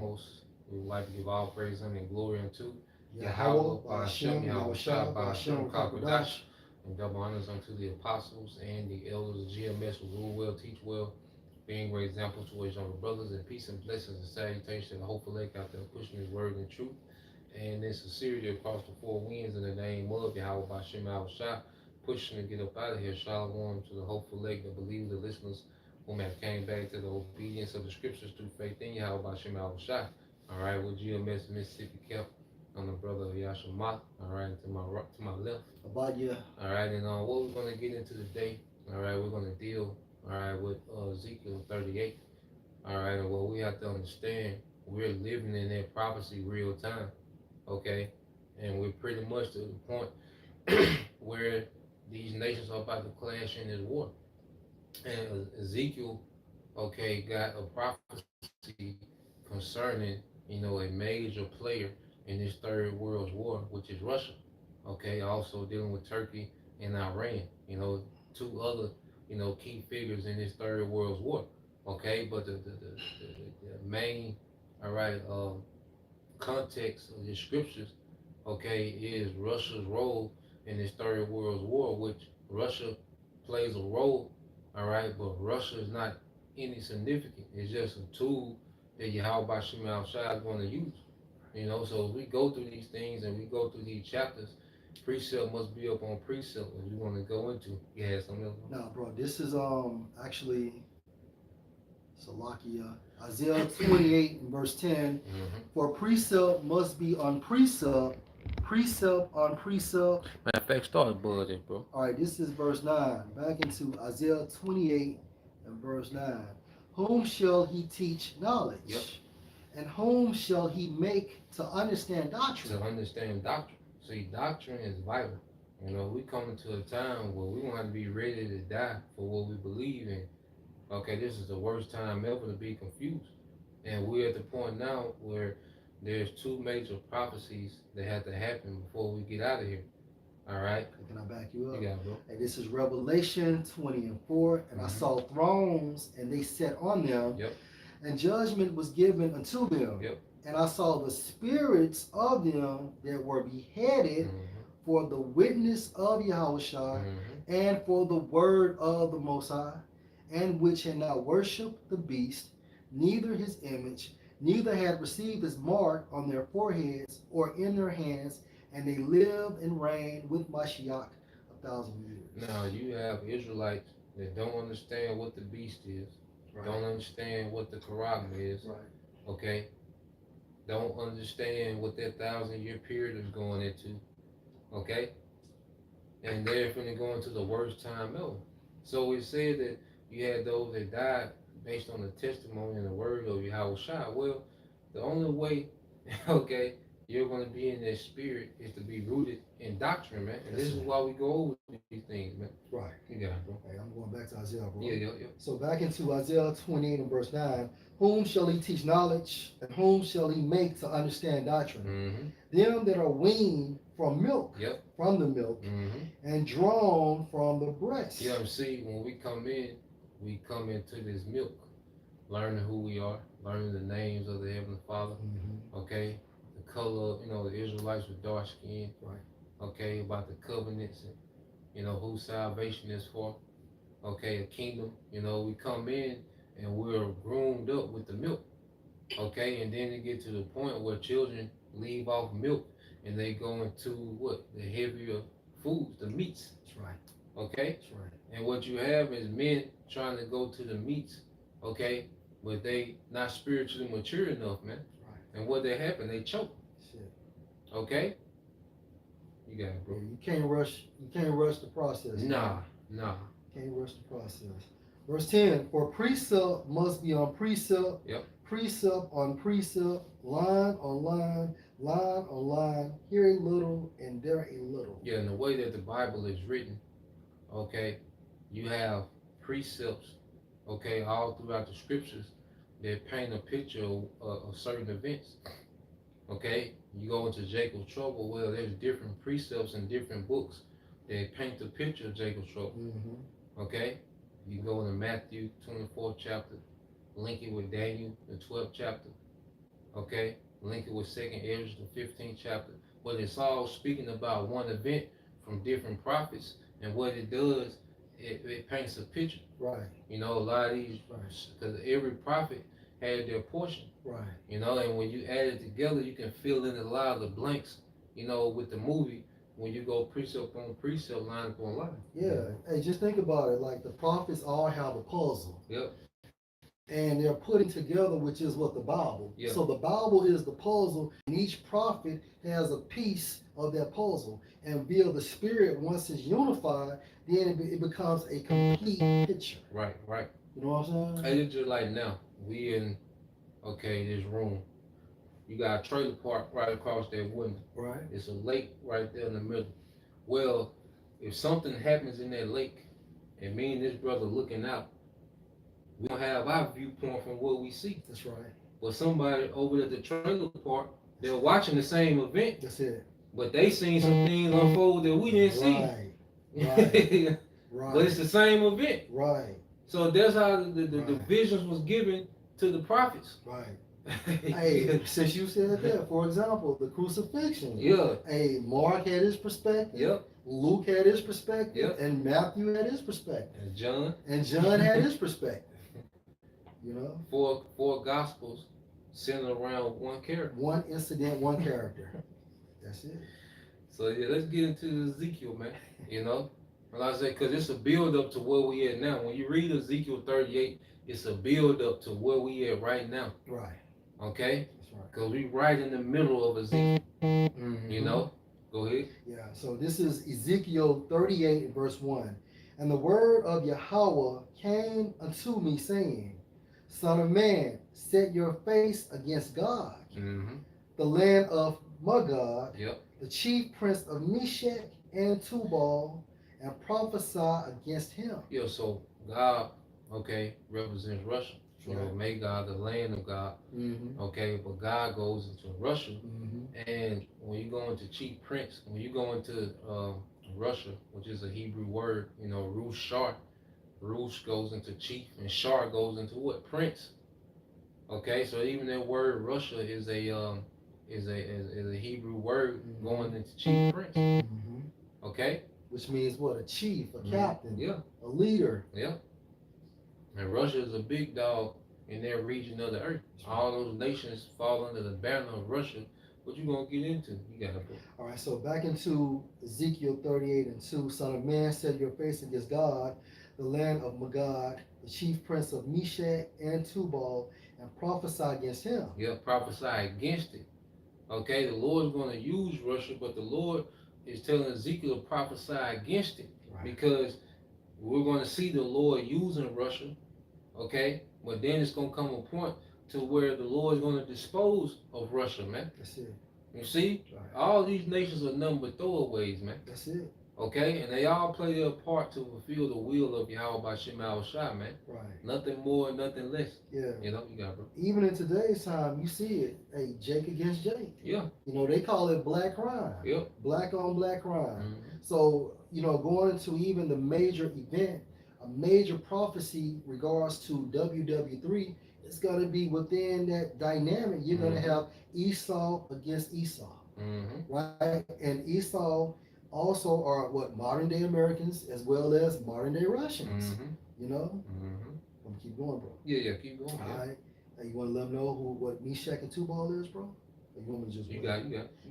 foremost, we would like to give all praise and glory unto Yahweh, Yahweh, Ba'ashem, Ba'ashem, Yahweh Shah, Yahushua, Ba'ashem, Ba'ashem, Kakwadash, Rakakwadash. and double honors unto the apostles and the elders of GMS who rule well, teach well, being great examples to his younger brothers, and peace and blessings and salutations to the hopeful lake out there pushing his word and truth. And in sincerity across the four winds in the name of Yahweh, Ba'ashem, Yahweh Shah, pushing to get up out of here. Shalom to the hopeful lake, the believers, the listeners whom have came back to the obedience of the scriptures through faith in Yahweh Bashim Al Shah. All right, with GMS Mississippi Camp. I'm the brother of Yashamat. All right, to my left. About you. All right, and what we're gonna get into today. All right, we're gonna deal. All right, with Ezekiel 38. All right, and what we have to understand, we're living in that prophecy real time. Okay, and we're pretty much to the point where these nations are about to clash in this war. And Ezekiel, okay, got a prophecy concerning, a major player in this third world war, which is Russia. Okay, also dealing with Turkey and Iran, two other, key figures in this third world war. Okay, but the main, all right, context of the scriptures, okay, is Russia's role in this third world war, which Russia plays a role, all right, but Russia is not any significant. It's just a tool that Yahweh Bashim Al Shah is going to use. So we go through these things and we go through these chapters. Precept must be up on precept if you want to go into. You had something else? No, bro. This is actually Salakia. Isaiah 28 and verse 10. For precept must be on precept, precept on precept. Matter of fact, start buzzing, bro. All right, this is verse 9. Back into Isaiah 28 and verse 9. Whom shall he teach knowledge? Yep. And whom shall he make to understand doctrine? To understand doctrine. See, doctrine is vital. We come into a time where we want to be ready to die for what we believe in. Okay, this is the worst time ever to be confused. And we're at the point now where there's two major prophecies that have to happen before we get out of here. All right? Can I back you up? You got it, bro. And this is Revelation 20 and 4. And I saw thrones, and they sat on them. Yep. And judgment was given unto them. Yep. And I saw the spirits of them that were beheaded for the witness of Yahushua and for the word of the Most High, and which had not worshipped the beast, neither his image, neither had received his mark on their foreheads or in their hands, and they lived and reigned with Mashiach 1,000 years. Now you have Israelites that don't understand what the beast is, don't understand what the Quran is, okay? Don't understand what that 1,000-year period is going into, okay? And they're finna go into the worst time ever. So it said that you had those that died based on the testimony and the word of Yahweh Shai. Well, the only way, okay, you're going to be in that spirit is to be rooted in doctrine, man. And this is why we go over these things, man. Right. You got it, bro. Hey, I'm going back to Isaiah, bro. Yeah. So back into Isaiah 28 and verse 9. Whom shall he teach knowledge, and whom shall he make to understand doctrine? Them that are weaned from milk, from the milk, and drawn from the breast. Yeah, see, when we come into this milk, learning who we are, learning the names of the Heavenly Father, okay? The color of, the Israelites with dark skin, okay? About the covenants and, who salvation is for, okay? A kingdom, we come in and we're groomed up with the milk, okay? And then it get to the point where children leave off milk and they go into what? The heavier foods, the meats. That's right. Okay? That's right. And what you have is men trying to go to the meats, okay? But they not spiritually mature enough, man. Right. And what they happen, they choke. Shit. Okay? You got it, bro. You can't rush the process. Nah. Can't rush the process. Verse 10, for precept must be on precept, precept on precept, line on line, line on line, here a little and there a little. Yeah, and the way that the Bible is written, okay, you have precepts, okay, all throughout the scriptures that paint a picture of certain events. Okay, you go into Jacob's trouble, well, there's different precepts in different books that paint the picture of Jacob's trouble. Okay, you go into Matthew 24th chapter, link it with Daniel, the 12th chapter. Okay, link it with Second Ezra, the 15th chapter. But it's all speaking about one event from different prophets, and what it does, it paints a picture. Right. You know, a lot of these, Right. because every prophet had their portion. Right. You know, and when you add it together, you can fill in a lot of the blanks. You know, with the movie, when you go precept on precept, line upon line. Yeah. Hey, just think about it. Like the prophets all have a puzzle. Yep. And they're putting together, which is what the Bible. Yep. So the Bible is the puzzle, and each prophet has a piece of that puzzle. And via the Spirit, once it's unified, then it becomes a complete picture. Right. Right. You know what I'm saying? Hey, it's just like now we in this room. You got a trailer park right across that window. Right. It's a lake right there in the middle. Well, if something happens in that lake, and me and this brother looking out, we don't have our viewpoint from what we see. That's right. But somebody over at the trailer park, they're watching the same event. That's it. But they seen some things unfold that we didn't see. Right. Right. Right. But it's the same event. Right. So that's how the Right. visions was given to the prophets. Right. Hey, since you said that, for example, the crucifixion. Yeah. Hey, Mark had his perspective. Yep. Luke had his perspective. Yep. And Matthew had his perspective. And John. And John had his perspective. You know? Four gospels centered around one character. One incident, one character. That's it. So yeah, let's get into Ezekiel, man. You know? Like I said, because it's a build up to where we at now. When you read Ezekiel 38, it's a build up to where we at right now. Right. Okay? That's right. Because we right in the middle of Ezekiel. Mm-hmm. You know? Go ahead. Yeah, so this is Ezekiel 38, verse 1. And the word of Yahweh came unto me, saying, Son of man, set your face against God, Mm-hmm. the land of Magog, Yep. the chief prince of Meshach and Tubal, and prophesy against him. Yeah, so God, okay, represents Russia. You know, Right. Magog, the land of God. Mm-hmm. Okay, but God goes into Russia. Mm-hmm. And when you go into chief prince, when you go into Russia, which is a Hebrew word, you know, Rush goes into chief, and Shar goes into what? Prince. Okay, so even that word Russia is a Hebrew word Mm-hmm. going into chief prince. Mm-hmm. Okay. Which means what? A chief, a captain, Yeah. a leader. Yeah. And Russia is a big dog in their region of the earth. All those nations fall under the banner of Russia. What you gonna get into? You got it, bro. All right, so back into Ezekiel 38 and 2. Son of man, set your face against God, the land of Magog, the chief prince of Meshach and Tubal, and prophesy against him. Yeah, prophesy against it. Okay, the Lord's gonna use Russia, but the Lord is telling Ezekiel to prophesy against it. Right. Because we're gonna see the Lord using Russia. Okay, but then it's gonna come a point to where the Lord is gonna dispose of Russia, man. That's it. You see, Right. all these nations are nothing but throwaways, man. That's it. Okay, and they all play their part to fulfill the will of Yahweh by Shema Shai, man. Right. Nothing more, nothing less. Yeah. You know, you got it, bro. Even in today's time, you see it. Hey, Jake against Jake. Yeah. You know, they call it black crime. Yep. Black on black crime. Mm-hmm. So, you know, going into even the major event, a major prophecy regards to WW3, it's going to be within that dynamic. You're going to have Esau against Esau, right? And Esau also are what modern day Americans as well as modern day Russians. You know, I'm gonna keep going, bro. Yeah, keep going. All right. Hey, you want to let them know what Meshach and Tubal is, bro? Or you want me to just you got.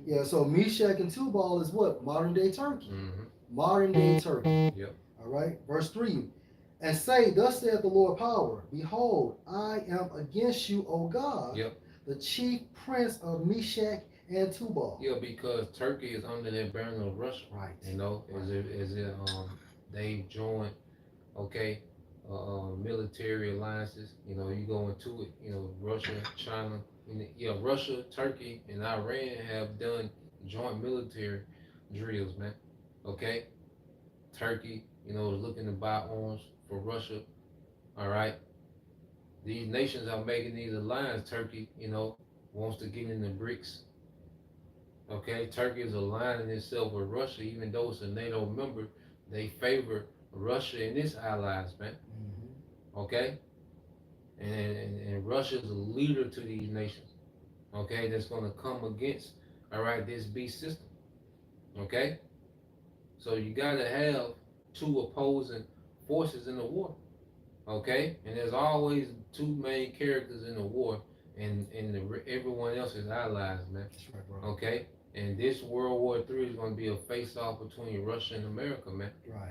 Yeah. So Meshach and Tubal is what modern day Turkey. Modern day Turkey. Yep. All right. Verse 3. And say, thus saith the Lord power, behold, I am against you, O God, Yep. the chief prince of Meshach and Tubal. Yeah, because Turkey is under that banner of Russia. Right. You know, as if they've joined, okay, military alliances. You know, you go into it. You know, Russia, China, Russia, Turkey, and Iran have done joint military drills, man. Okay, Turkey, you know, is looking to buy arms for Russia. All right, these nations are making these alliances. Turkey, you know, wants to get in the BRICS. Okay, Turkey is aligning itself with Russia, even though it's a NATO member. They favor Russia and its allies, man. Okay, and Russia is a leader to these nations. okay, that's going to come against, all right, this beast system, okay? So you got to have two opposing forces in the war, okay? And there's always two main characters in the war, and everyone else is allies, man. That's right, bro. Okay, and this World War III is going to be a face-off between Russia and America, man. Right.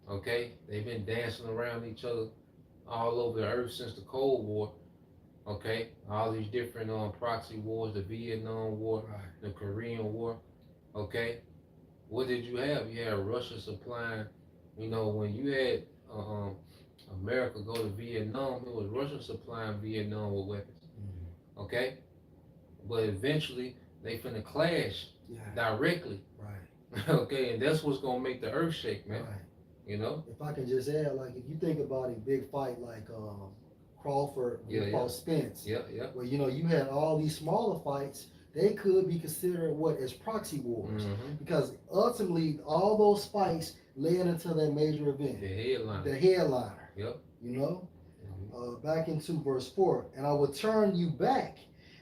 Okay, they've been dancing around each other all over the earth since the Cold War. Okay, all these different proxy wars, the Vietnam War, Right. the Korean War. Okay, what did you have? You had Russia supplying. You know, when you had America go to Vietnam, it was Russia supplying Vietnam with weapons. Mm-hmm. Okay, but eventually they finna clash Yeah. directly. Right. Okay, and that's what's gonna make the earth shake, man. Right. You know? If I can just add, like, if you think about a big fight like Crawford when he fought Spence, where you had all these smaller fights, they could be considered what as proxy wars, because ultimately all those fights led into that major event, The headliner. the headliner. Yep. You know, back into verse 4, and I will turn you back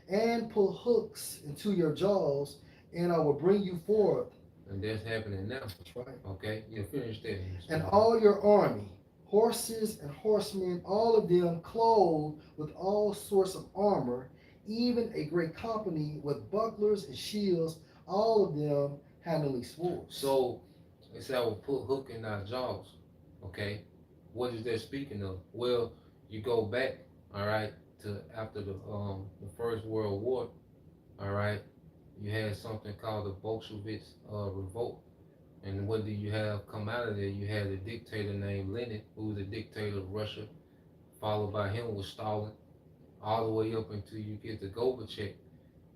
and put hooks into your jaws, and I will bring you forth. And that's happening now. That's right. Okay, you finish that. And all your army, horses and horsemen, all of them clothed with all sorts of armor, even a great company with bucklers and shields, all of them handling swords. So it said I will put hook in our jaws. Okay, what is that speaking of? Well, you go back, all right, to after the First World War, all right. You had something called the Bolsheviks revolt. And what did you have come out of there? You had a dictator named Lenin, who was the dictator of Russia, followed by him was Stalin, all the way up until you get to Gorbachev,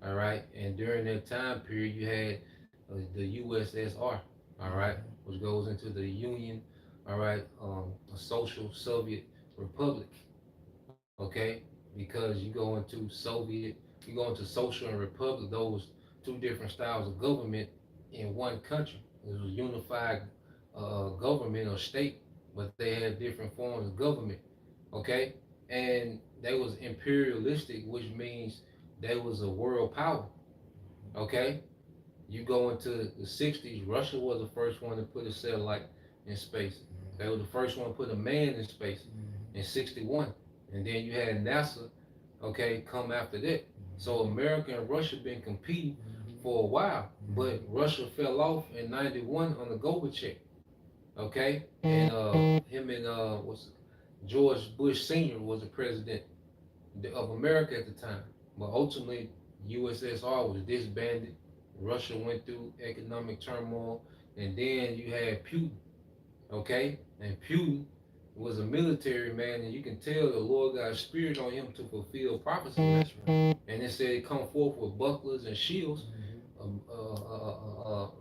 all right? And during that time period, you had the USSR, all right, which goes into the Union, all right, a social Soviet republic, okay? Because you go into social and republic, those two different styles of government in one country. It was a unified government or state, but they had different forms of government. Okay, and they was imperialistic, which means they was a world power. Okay, you go into the '60s. Russia was the first one to put a satellite in space. They were the first one to put a man in space in '61, and then you had NASA. Okay, come after that. So America and Russia been competing for a while, but Russia fell off in '91 under Gorbachev. Okay, and him and George Bush Sr. was the president of America at the time. But ultimately, USSR was disbanded. Russia went through economic turmoil, and then you had Putin. Okay, and Putin was a military man, and you can tell the Lord got a spirit on him to fulfill prophecy. That's right. And it said he come forth with bucklers and shields.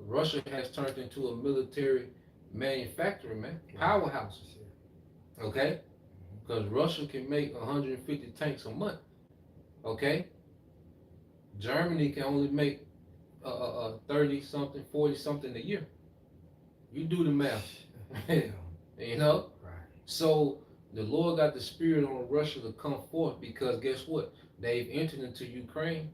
Russia has turned into a military manufacturer, man, powerhouse. Okay, because Russia can make 150 tanks a month. Okay, Germany can only make 30 something, 40 something a year. You do the math. You know. So the Lord got the spirit on Russia to come forth, because guess what? They've entered into Ukraine.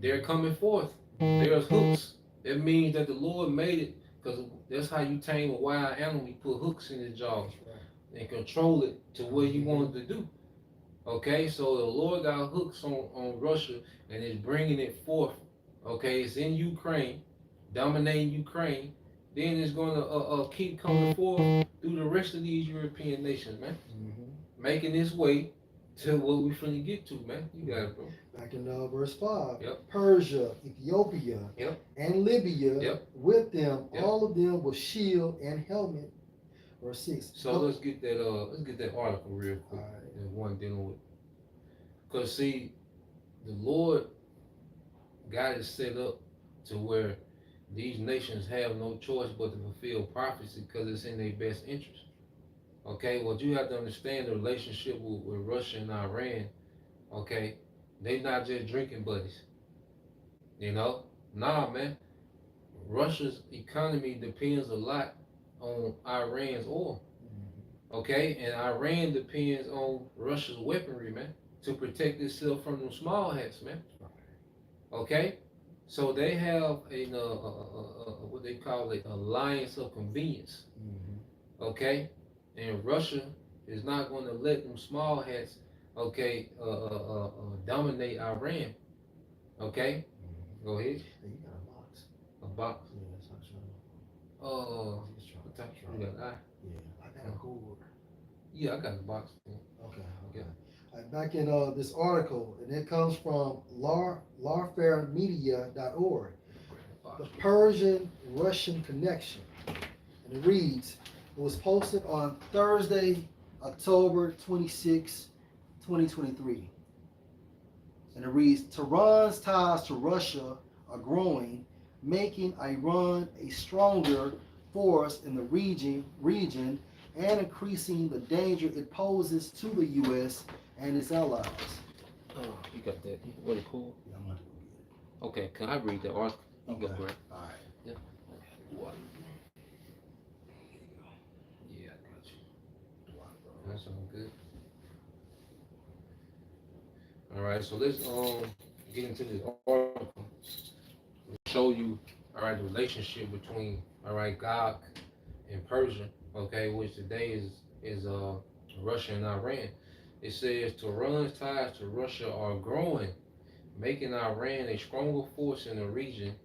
They're coming forth. There's hooks. That means that the Lord made it, because that's how you tame a wild animal. You put hooks in his jaws and control it to what you want it to do. Okay, so the Lord got hooks on Russia, and is bringing it forth. Okay, it's in Ukraine, dominating Ukraine. Then it's going to keep coming forth through the rest of these European nations, man. Making its way to what we finna get to, man. You got it, bro. Back in verse 5. Yep. Persia, Ethiopia, and Libya, with them, all of them with shield and helmet. Verse 6. So let's get that article real quick. There's one dealing with. Because see, the Lord got it set up to where these nations have no choice but to fulfill prophecy, because it's in their best interest. Okay, well, you have to understand the relationship with Russia and Iran. Okay, they not just drinking buddies. You know, nah, man. Russia's economy depends a lot on Iran's oil. Okay, and Iran depends on Russia's weaponry, man, to protect itself from them small hats, man. Okay, so they have what they call it, alliance of convenience. Mm-hmm. Okay, and Russia is not going to let them small hats, okay, dominate Iran. Okay, Mm-hmm. go ahead. Hey, you got a box. A box. Yeah, that's not sure. Just What try. type? Try. You got Yeah, I got a uh, cord. yeah, I got a box. Okay, Yeah, okay. Back in this article, and it comes from larfaremedia.org, box. the Persian Russian connection. And it reads, it was posted on Thursday, October 26, 2023. And it reads, Tehran's ties to Russia are growing, making Iran a stronger force in the region and increasing the danger it poses to the U.S. and its allies. Oh, you got that? What it cool? Yeah, I'm going to go Okay, can I read the article? You get go it. Okay. grab. All right. Yeah. What? Yeah, I got you. That sounds good. All right, so let's get into this article. Show you, all right, the relationship between, all right, God and Persia, okay, which today is Russia and Iran. It says Tehran's ties to Russia are growing, making Iran a stronger force in the region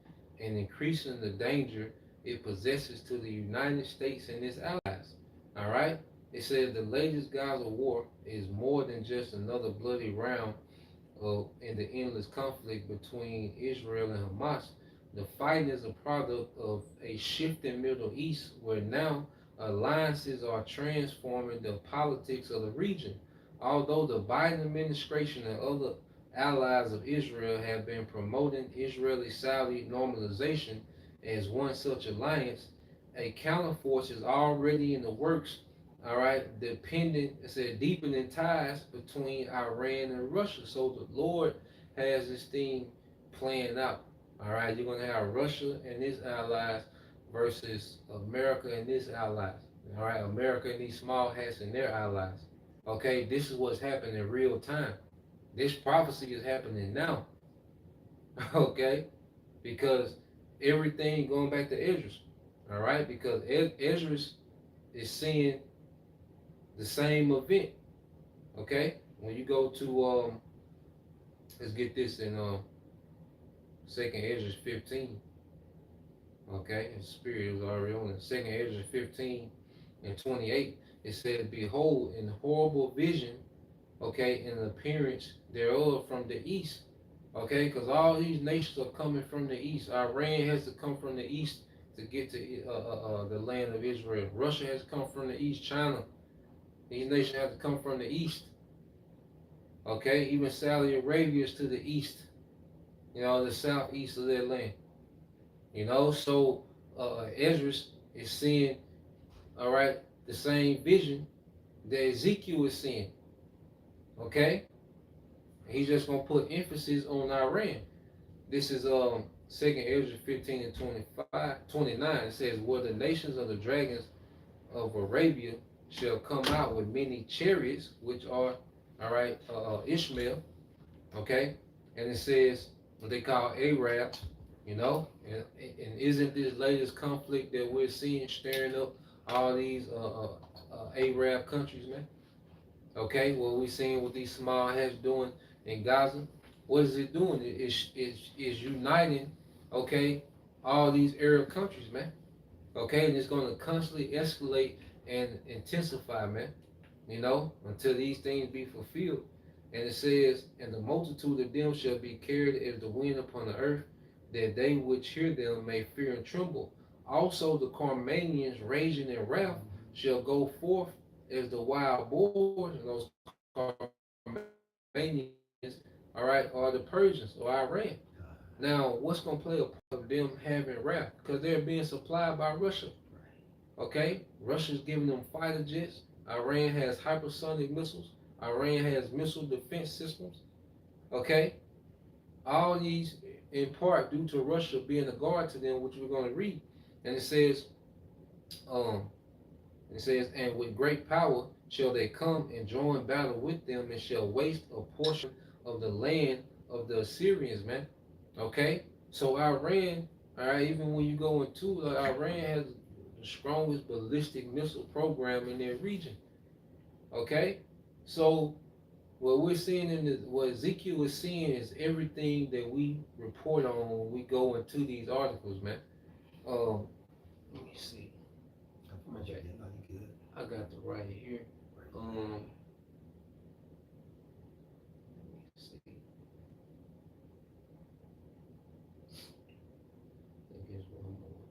and increasing the danger it possesses to the United States and its allies. All right? It says the latest Gaza war is more than just another bloody round in the endless conflict between Israel and Hamas. The fight is a product of a shifting Middle East where now alliances are transforming the politics of the region. Although the Biden administration and other allies of Israel have been promoting Israeli Saudi normalization as one such alliance, a counterforce is already in the works. All right, dependent, it said deepening ties between Iran and Russia. So the Lord has this thing playing out. All right, you're gonna have Russia and its allies versus America and its allies. All right, America and these small hats and their allies. Okay, this is what's happening in real time. This prophecy is happening now. Okay, because everything going back to Esdras. All right, because Esdras is seeing the same event. Okay, when you go to let's get this in Second Ezra 15. Okay, and spirit was already on it. Second Ezra 15 and 28. It says, "Behold, in horrible vision, okay, in appearance thereof from the east." Okay, because all these nations are coming from the east. Iran has to come from the east to get to the land of Israel. Russia has to come from the east. China, these nations have to come from the east. Okay, even Saudi Arabia is to the east, the southeast of their land. So Ezra is seeing, all right, the same vision that Ezekiel is seeing. Okay, he's just gonna put emphasis on Iran. This is Second Ezra 15 and 25, 29. It says, "Where the nations of the dragons of Arabia shall come out with many chariots, which are, all right, Ishmael." Okay, and it says what they call Arabs, and isn't this latest conflict that we're seeing stirring up all these Arab countries, man? Okay, what we're seeing what these small hats doing in Gaza, what is it doing? It's uniting, okay, all these Arab countries, man. Okay, and it's going to constantly escalate and intensify, man, until these things be fulfilled. And it says, "And the multitude of them shall be carried as the wind upon the earth, that they which hear them may fear and tremble. Also the Carmanians raging in wrath shall go forth as the wild boars, and those Carmanians, all right, are the Persians or Iran. Now, what's going to play a part of them having wrath? Because they're being supplied by Russia. Okay, Russia's giving them fighter jets. Iran has hypersonic missiles. Iran has missile defense systems. Okay, all these in part due to Russia being a guard to them, which we're going to read. And um, and with great power shall they come and join battle with them, and shall waste a portion of the land of the Assyrians, man. Okay, so Iran, all right, even when you go into Iran has the strongest ballistic missile program in their region. Okay, so what we're seeing what Ezekiel is seeing is everything that we report on when we go into these articles, man. Um, let me see. Okay, I got the right here. Let me see. I think there's one more.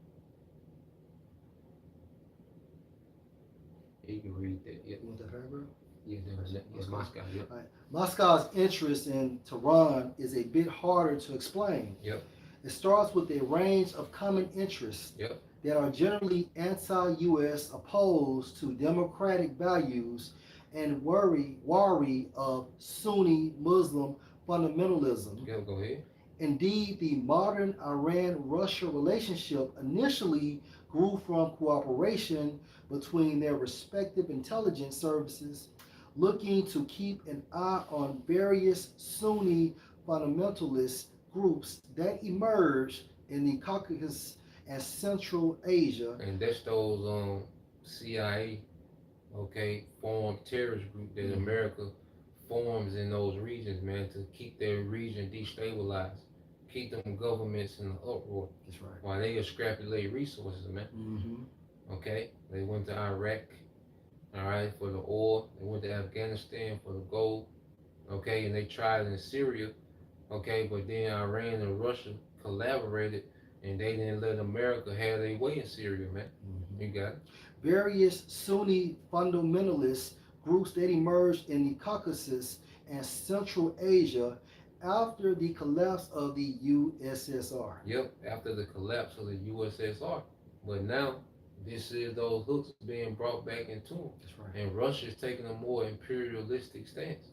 Yeah, you can read that. Yeah. You want that paragraph? Yeah, yeah, Moscow. Yep. Right. Moscow's interest in Tehran is a bit harder to explain. Yep. It starts with a range of common interests Yep. that are generally anti-U.S., opposed to democratic values, and wary of Sunni Muslim fundamentalism. Yeah, go ahead. Indeed, the modern Iran-Russia relationship initially grew from cooperation between their respective intelligence services, looking to keep an eye on various Sunni fundamentalist groups that emerged in the Caucasus and Central Asia. And that's those CIA, okay, formed terrorist group that America forms in those regions, man, to keep their region destabilized, keep them governments in the uproar. That's right. While they extrapolate resources, man. Okay, they went to Iraq, all right, for the oil. They went to Afghanistan for the gold. Okay, and they tried in Syria. Okay, but then Iran and Russia collaborated, and they didn't let America have their way in Syria, man. You got it. Various Sunni fundamentalist groups that emerged in the Caucasus and Central Asia after the collapse of the USSR. Yep, after the collapse of the USSR. But now, this is those hooks being brought back into them. That's right. And Russia is taking a more imperialistic stance.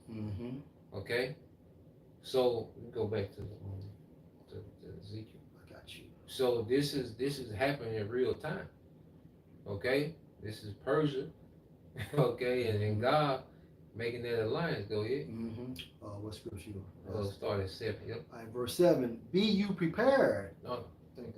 Okay? So, we go back to Ezekiel. I got you. So this is happening in real time. Okay? This is Persia. Okay, and God making that alliance. Go ahead. What scripture? Start at 7. Yep. All right, verse 7. Be you prepared. No, I think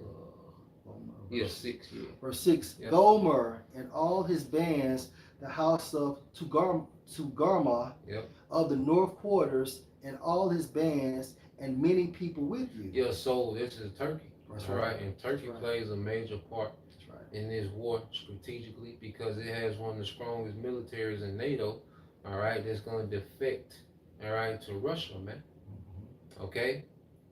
yeah, 6. Yeah. Verse 6. Yep. Gomer and all his bands, the house of Tugarma Yep. of the north quarters, and all his bands, and many people with you. Yeah, so this is Turkey. That's all right. And Turkey plays a major part Right. in this war strategically because it has one of the strongest militaries in NATO, all right, that's going to defect, all right, to Russia, man. Okay?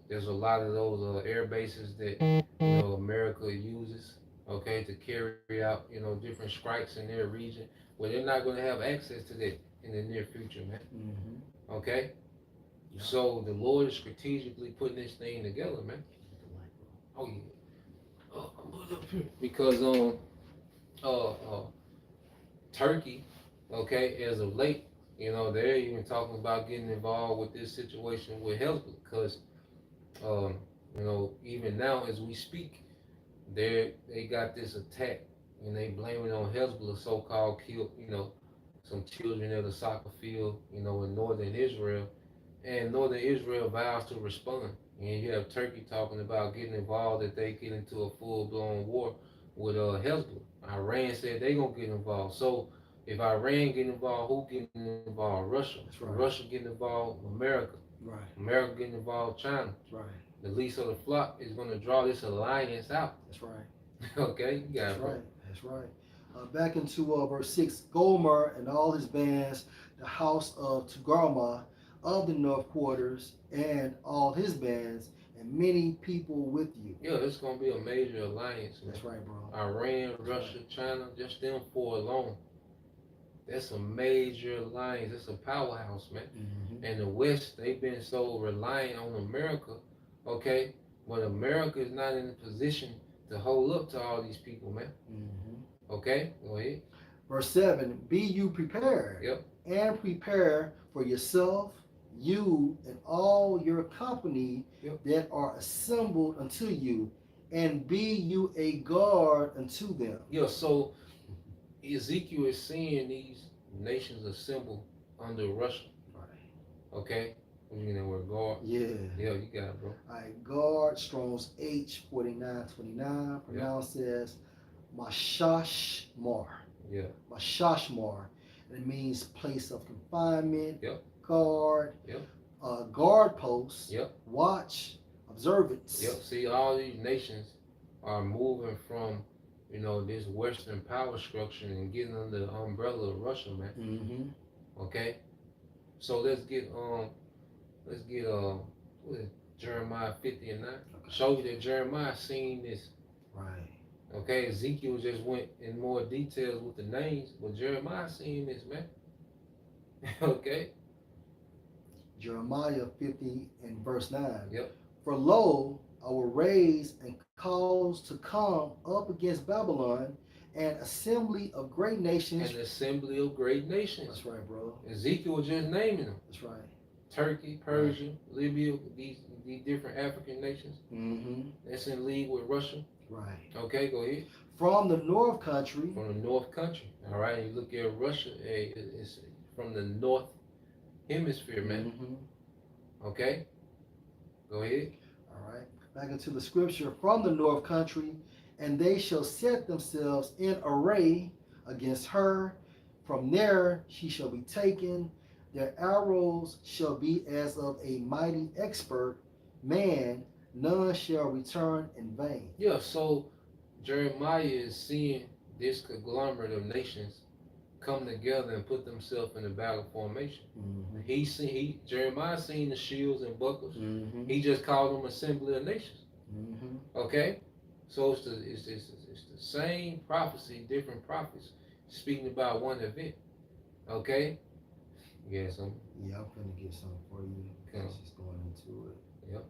There's a lot of those air bases that, America uses, okay, to carry out, different strikes in their region. Well, they're not going to have access to that in the near future, man. Okay? Yeah. So the Lord is strategically putting this thing together, man. Oh, yeah. Because Turkey, okay, as of late, they're even talking about getting involved with this situation with Hezbollah because, even now as we speak, they got this attack and they blame it on Hezbollah, so-called killed, some children at a soccer field, in northern Israel, and northern Israel vows to respond. And you have Turkey talking about getting involved if they get into a full-blown war with Hezbollah. Iran said they gonna get involved. So if Iran get involved, who getting involved? Russia. That's right. Russia getting involved, America. Right. America getting involved, China. Right. The least of the flock is gonna draw this alliance out. That's right. Okay, you got it. Right. That's right. Back into verse 6. Gomer and all his bands, the house of Tugarma of the north quarters, and all his bands, and many people with you. Yeah, it's gonna be a major alliance, man. That's right, bro. Iran, Russia, China, just them four alone. That's a major alliance. It's a powerhouse, man. And the West, they've been so reliant on America, okay? But America is not in a position to hold up to all these people, man. Okay, go ahead. Verse 7, be you prepared. Yep. And prepare for yourself, you and all your company that are assembled unto you, and be you a guard unto them. Yeah, so Ezekiel is seeing these nations assemble under Russia. Right. Okay? You mean that word guard? Yeah. Yeah, you got it, bro. All right, guard, Strong's H4929, pronounced as Mashashmar. Yeah. Mashashmar. And it means place of confinement, Yep. guard, Yep. Guard post, Yep. watch, observance. Yep. See, all these nations are moving from, this Western power structure and getting under the umbrella of Russia, man. Mm-hmm. Okay. So let's get what is Jeremiah 50 and 9. Okay. Show you that Jeremiah seen this. Right. Okay, Ezekiel just went in more details with the names, but Jeremiah seen this, man. Okay. Jeremiah 50 and verse 9. Yep. For lo, I will raise and cause to come up against Babylon an assembly of great nations. An assembly of great nations. That's right, bro. Ezekiel was just naming them. That's right. Turkey, Persia, Libya, these different African nations. Mm-hmm. That's in league with Russia. Right. Okay, go ahead. From the north country. From the north country. All right, you look at Russia, it's from the north hemisphere, man. Mm-hmm. Okay, go ahead. All right. Back into the scripture. From the north country, and they shall set themselves in array against her. From there she shall be taken. Their arrows shall be as of a mighty expert man. None shall return in vain. Yeah, so Jeremiah is seeing this conglomerate of nations come together and put themselves in a battle formation. Mm-hmm. Jeremiah seen the shields and buckles. Mm-hmm. He just called them assembly of nations. Mm-hmm. Okay, so it's the same prophecy, different prophets speaking about one event. Okay, you got something? Yeah, I'm gonna get something for you. Okay. Just going into it. Yep.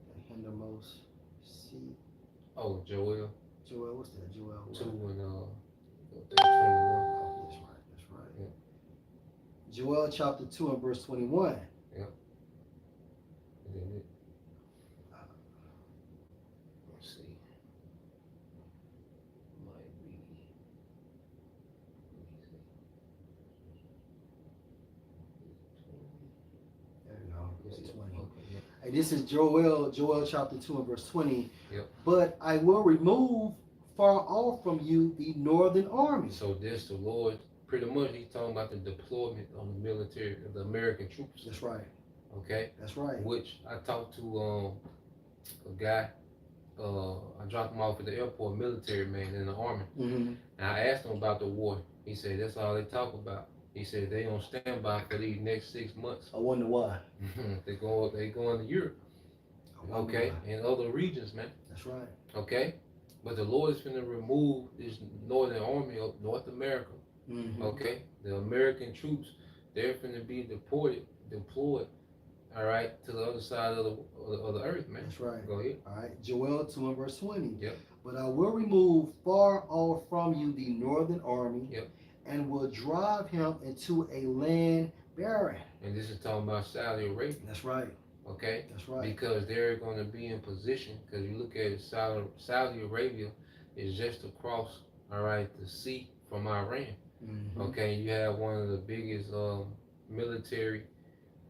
The hindermost seat. Oh, Joel. Joel, what's that? Joel. What? 2 and 21. Oh, that's right. That's right. Yep. Joel chapter 2 and verse 21. Yep. Let's see. Might be. There you go. Verse 20. Okay, yeah. Hey, this is Joel chapter 2 and verse 20. Yep. But I will remove far off from you the northern army. So this the Lord, pretty much he's talking about the deployment of the military, of the American troops. That's right. Okay. That's right. Which I talked to a guy. I dropped him off at the airport, military man in the army. Mm-hmm. And I asked him about the war. He said that's all they talk about. He said they on standby for these next 6 months. I wonder why. they going to Europe. Okay, in other regions, man. That's right. Okay, but the Lord is going to remove this northern army of North America. Mm-hmm. Okay, the American troops, they're going to be deployed. All right, to the other side of the earth, man. That's right. Go ahead. All right, Joel 2 and verse 20. Yep. But I will remove far off from you the northern army. Yep. And will drive him into a land barren. And this is talking about Saudi Arabia. That's right. Okay. That's right. Because they're going to be in position. Because you look at it, Saudi Arabia is just across, all right, the sea from Iran. Mm-hmm. Okay. You have one of the biggest military,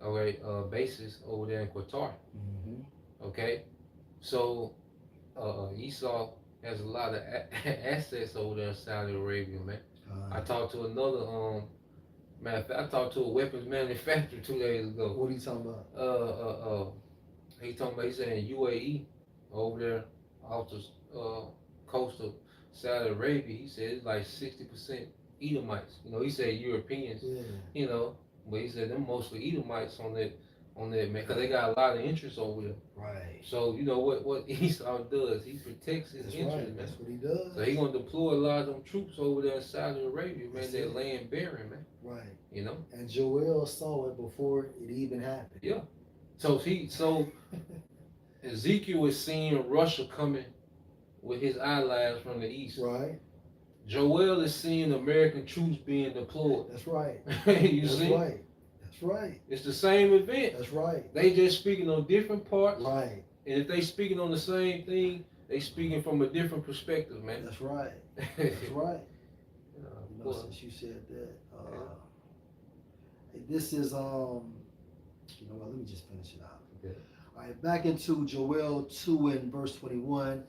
all right, bases over there in Qatar. Mm-hmm. Okay. So Esau has a lot of assets over there in Saudi Arabia, man. I talked to another matter of fact, I talked to a weapons manufacturer 2 days ago. What are you talking about? He saying UAE over there off the coast of Saudi Arabia. He said it's like 60% Edomites. He said Europeans. Yeah. But he said them mostly Edomites on that man, because they got a lot of interest over there. Right. So what Esau does, he protects his interest, right. man. That's what he does. So he gonna deploy a lot of them troops over there in Saudi Arabia, man. They're laying barren, man. Right. And Joel saw it before it even happened. Yeah. So Ezekiel is seeing Russia coming with his allies from the east. Right. Joel is seeing American troops being deployed. That's right. You see? Right. That's right. It's the same event. That's right. They just speaking on different parts. Right. And if they speaking on the same thing, they speaking from a different perspective, man. That's right. That's right. Since you said that, This is you know what? Let me just finish it out. Okay. All right, back into Joel 2 and verse 21,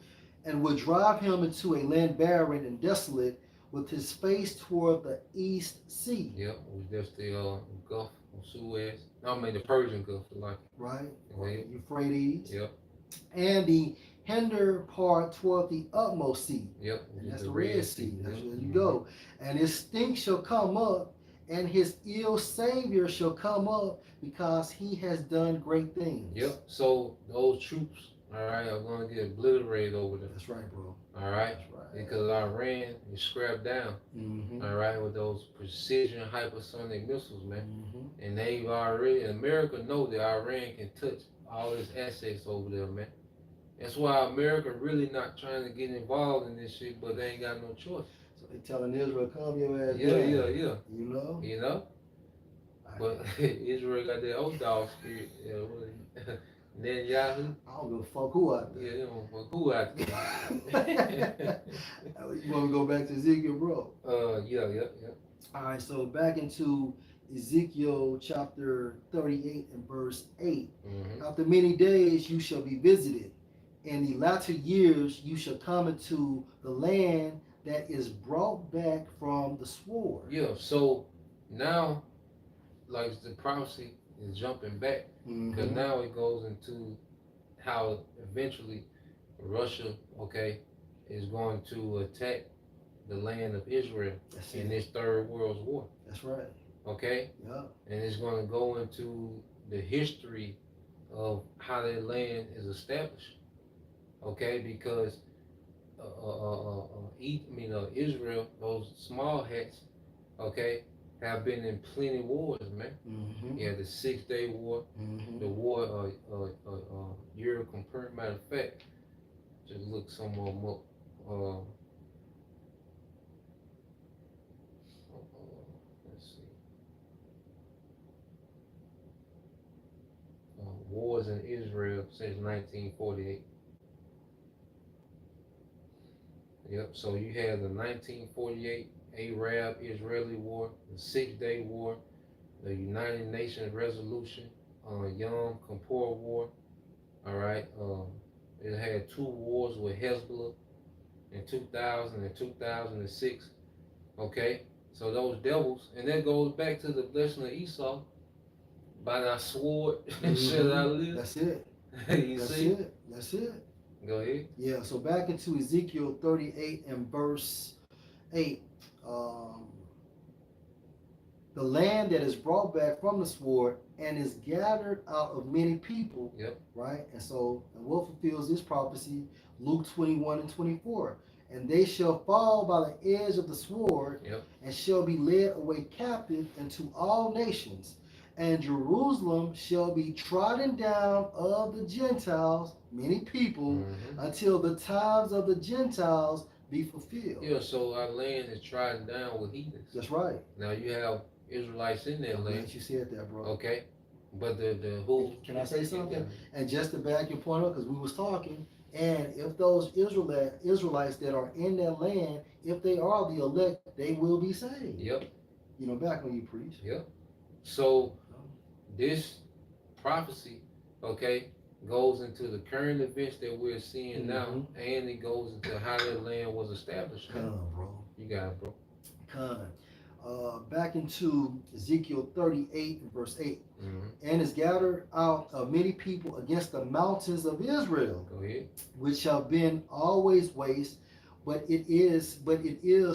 and would drive him into a land barren and desolate, with his face toward the east sea. Yep, it was just the Gulf of Suez. No, I mean the Persian Gulf, like. Right, Right. Euphrates. Yep. And the hinder part toward the utmost sea. Yep. And that's the Red Sea. That's Yep. where you go. And his stink shall come up, and his ill savior shall come up, because he has done great things. Yep. So those troops, all right, are going to get obliterated over there. That's right, bro. All right. That's right. Because Iran is scrapped down. Mm-hmm. All right, with those precision hypersonic missiles, man. Mm-hmm. And they've already, America know that Iran can touch all its assets over there, man. That's why America really not trying to get involved in this shit, but they ain't got no choice. So they telling Israel, come your ass Yeah, down. yeah. You know? You know? But Israel got that old dog spirit. Yeah, Netanyahu. I don't give a fuck who out there. Yeah, you don't fuck who out there. You want to go back to Ezekiel, bro? Yeah. All right, so back into Ezekiel chapter 38 and verse 8. Mm-hmm. After many days you shall be visited. In the latter years you shall come into the land that is brought back from the sword. Yeah, so now, like the prophecy is jumping back, because now it goes into how eventually Russia, okay, is going to attack the land of Israel in this Third World War. That's right. Okay? Yeah. And it's going to go into the history of how that land is established. Okay? Because Israel, those small hats, okay, have been in plenty wars, man. Mm-hmm. Yeah, the 6-Day War, the war, Europe, matter of fact, just look some of them up. Let's see. Wars in Israel since 1948. Yep, so you had the 1948 Arab-Israeli War, the 6-Day War, the United Nations Resolution, Yom Kippur War, all right? It had 2 wars with Hezbollah in 2000 and 2006, okay? So those devils, and that goes back to the blessing of Esau, by thy sword shall I live. That's it. That's it. Go ahead. Yeah, so back into Ezekiel 38 and verse 8. The land that is brought back from the sword and is gathered out of many people. Yep. Right? And so, and what fulfills this prophecy? Luke 21 and 24. And they shall fall by the edge of the sword, yep, and shall be led away captive into all nations. And Jerusalem shall be trodden down of the Gentiles, many people, until the times of the Gentiles be fulfilled. Yeah, so our land is trodden down with heathens. That's right. Now you have Israelites in that land. You said that, bro. Okay. But the who? Can I say something? And just to back your point up, because we was talking, and if those Israelites that are in that land, if they are the elect, they will be saved. Yep. You know, back when you preach. Yep. So this prophecy, okay, goes into the current events that we're seeing now, and it goes into how that land was established. Come on, bro. You got it, bro. Come. Back into Ezekiel 38 and verse 8. And is gathered out of many people against the mountains of Israel, go ahead, which have been always waste, but it is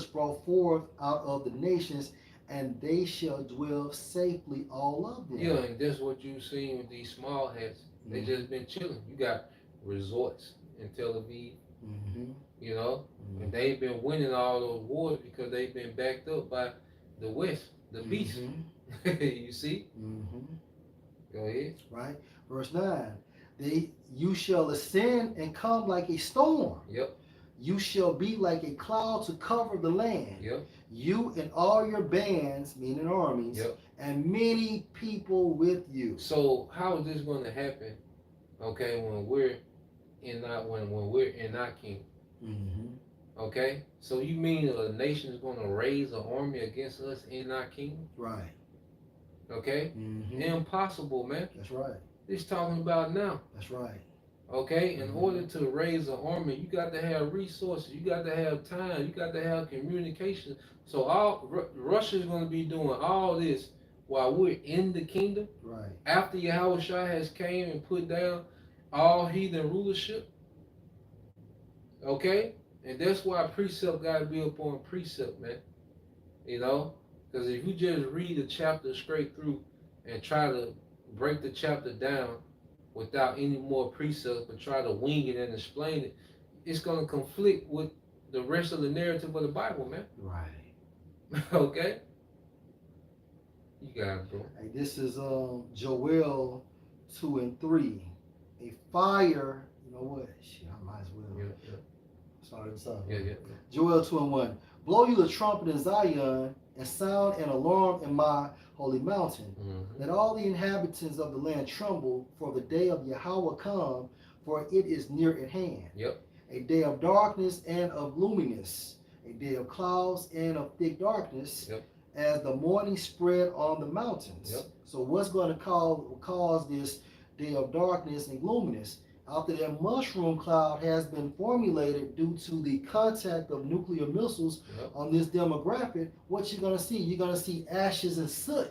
brought forth out of the nations, and they shall dwell safely, all of them. Yeah, and that's what you've seen with these small hats. They just been chilling. You got resorts in Tel Aviv, you know, and they've been winning all those wars because they've been backed up by the West, the beast. You see? Go ahead. Right. Verse 9. You shall ascend and come like a storm. Yep. You shall be like a cloud to cover the land. Yep. You and all your bands, meaning armies, yep, and many people with you. So how is this going to happen? Okay, when we're in our kingdom. Okay, so you mean a nation is going to raise an army against us in our kingdom? Right. Okay? Impossible, man. That's right. It's talking about now. That's right. Okay? In order to raise an army, you got to have resources. You got to have time. You got to have communication. So Russia is going to be doing all this while we're in the kingdom. Right. After Yahweh Shai has came and put down all heathen rulership. Okay? And that's why precept got to be upon precept, man. You know? Because if you just read the chapter straight through and try to break the chapter down without any more precepts, but try to wing it and explain it, it's going to conflict with the rest of the narrative of the Bible, man. Right. Okay? You got it, bro. Hey, this is Joel 2 and 3. A fire, you know what? Shit, I might as well. Yeah. Start this up. Yeah. Joel 2 and 1. Blow you the trumpet in Zion, and sound an alarm in my holy mountain. Let all the inhabitants of the land tremble, for the day of Yahweh come, for it is near at hand. Yep. A day of darkness and of gloominess, a day of clouds and of thick darkness, as the morning spread on the mountains. Yep. So what's going to cause this day of darkness and gloominess? After that mushroom cloud has been formulated due to the contact of nuclear missiles on this demographic, what you're going to see? You're going to see ashes and soot.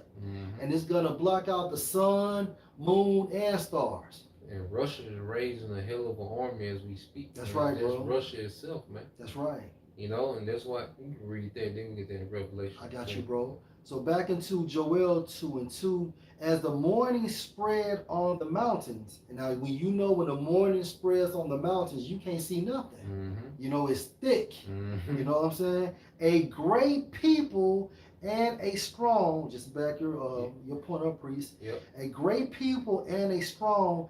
And it's going to block out the sun, moon, and stars. And Russia is raising a hell of an army as we speak. That's right, bro. That's Russia itself, man. That's right. You know, and that's why you can read that, then we get that in Revelation. I got you, bro. So back into Joel 2 and 2. As the morning spread on the mountains, and now when the morning spreads on the mountains, you can't see nothing. You know, it's thick. You know what I'm saying? A great people and a strong, just back your point up, priest. A great people and a strong,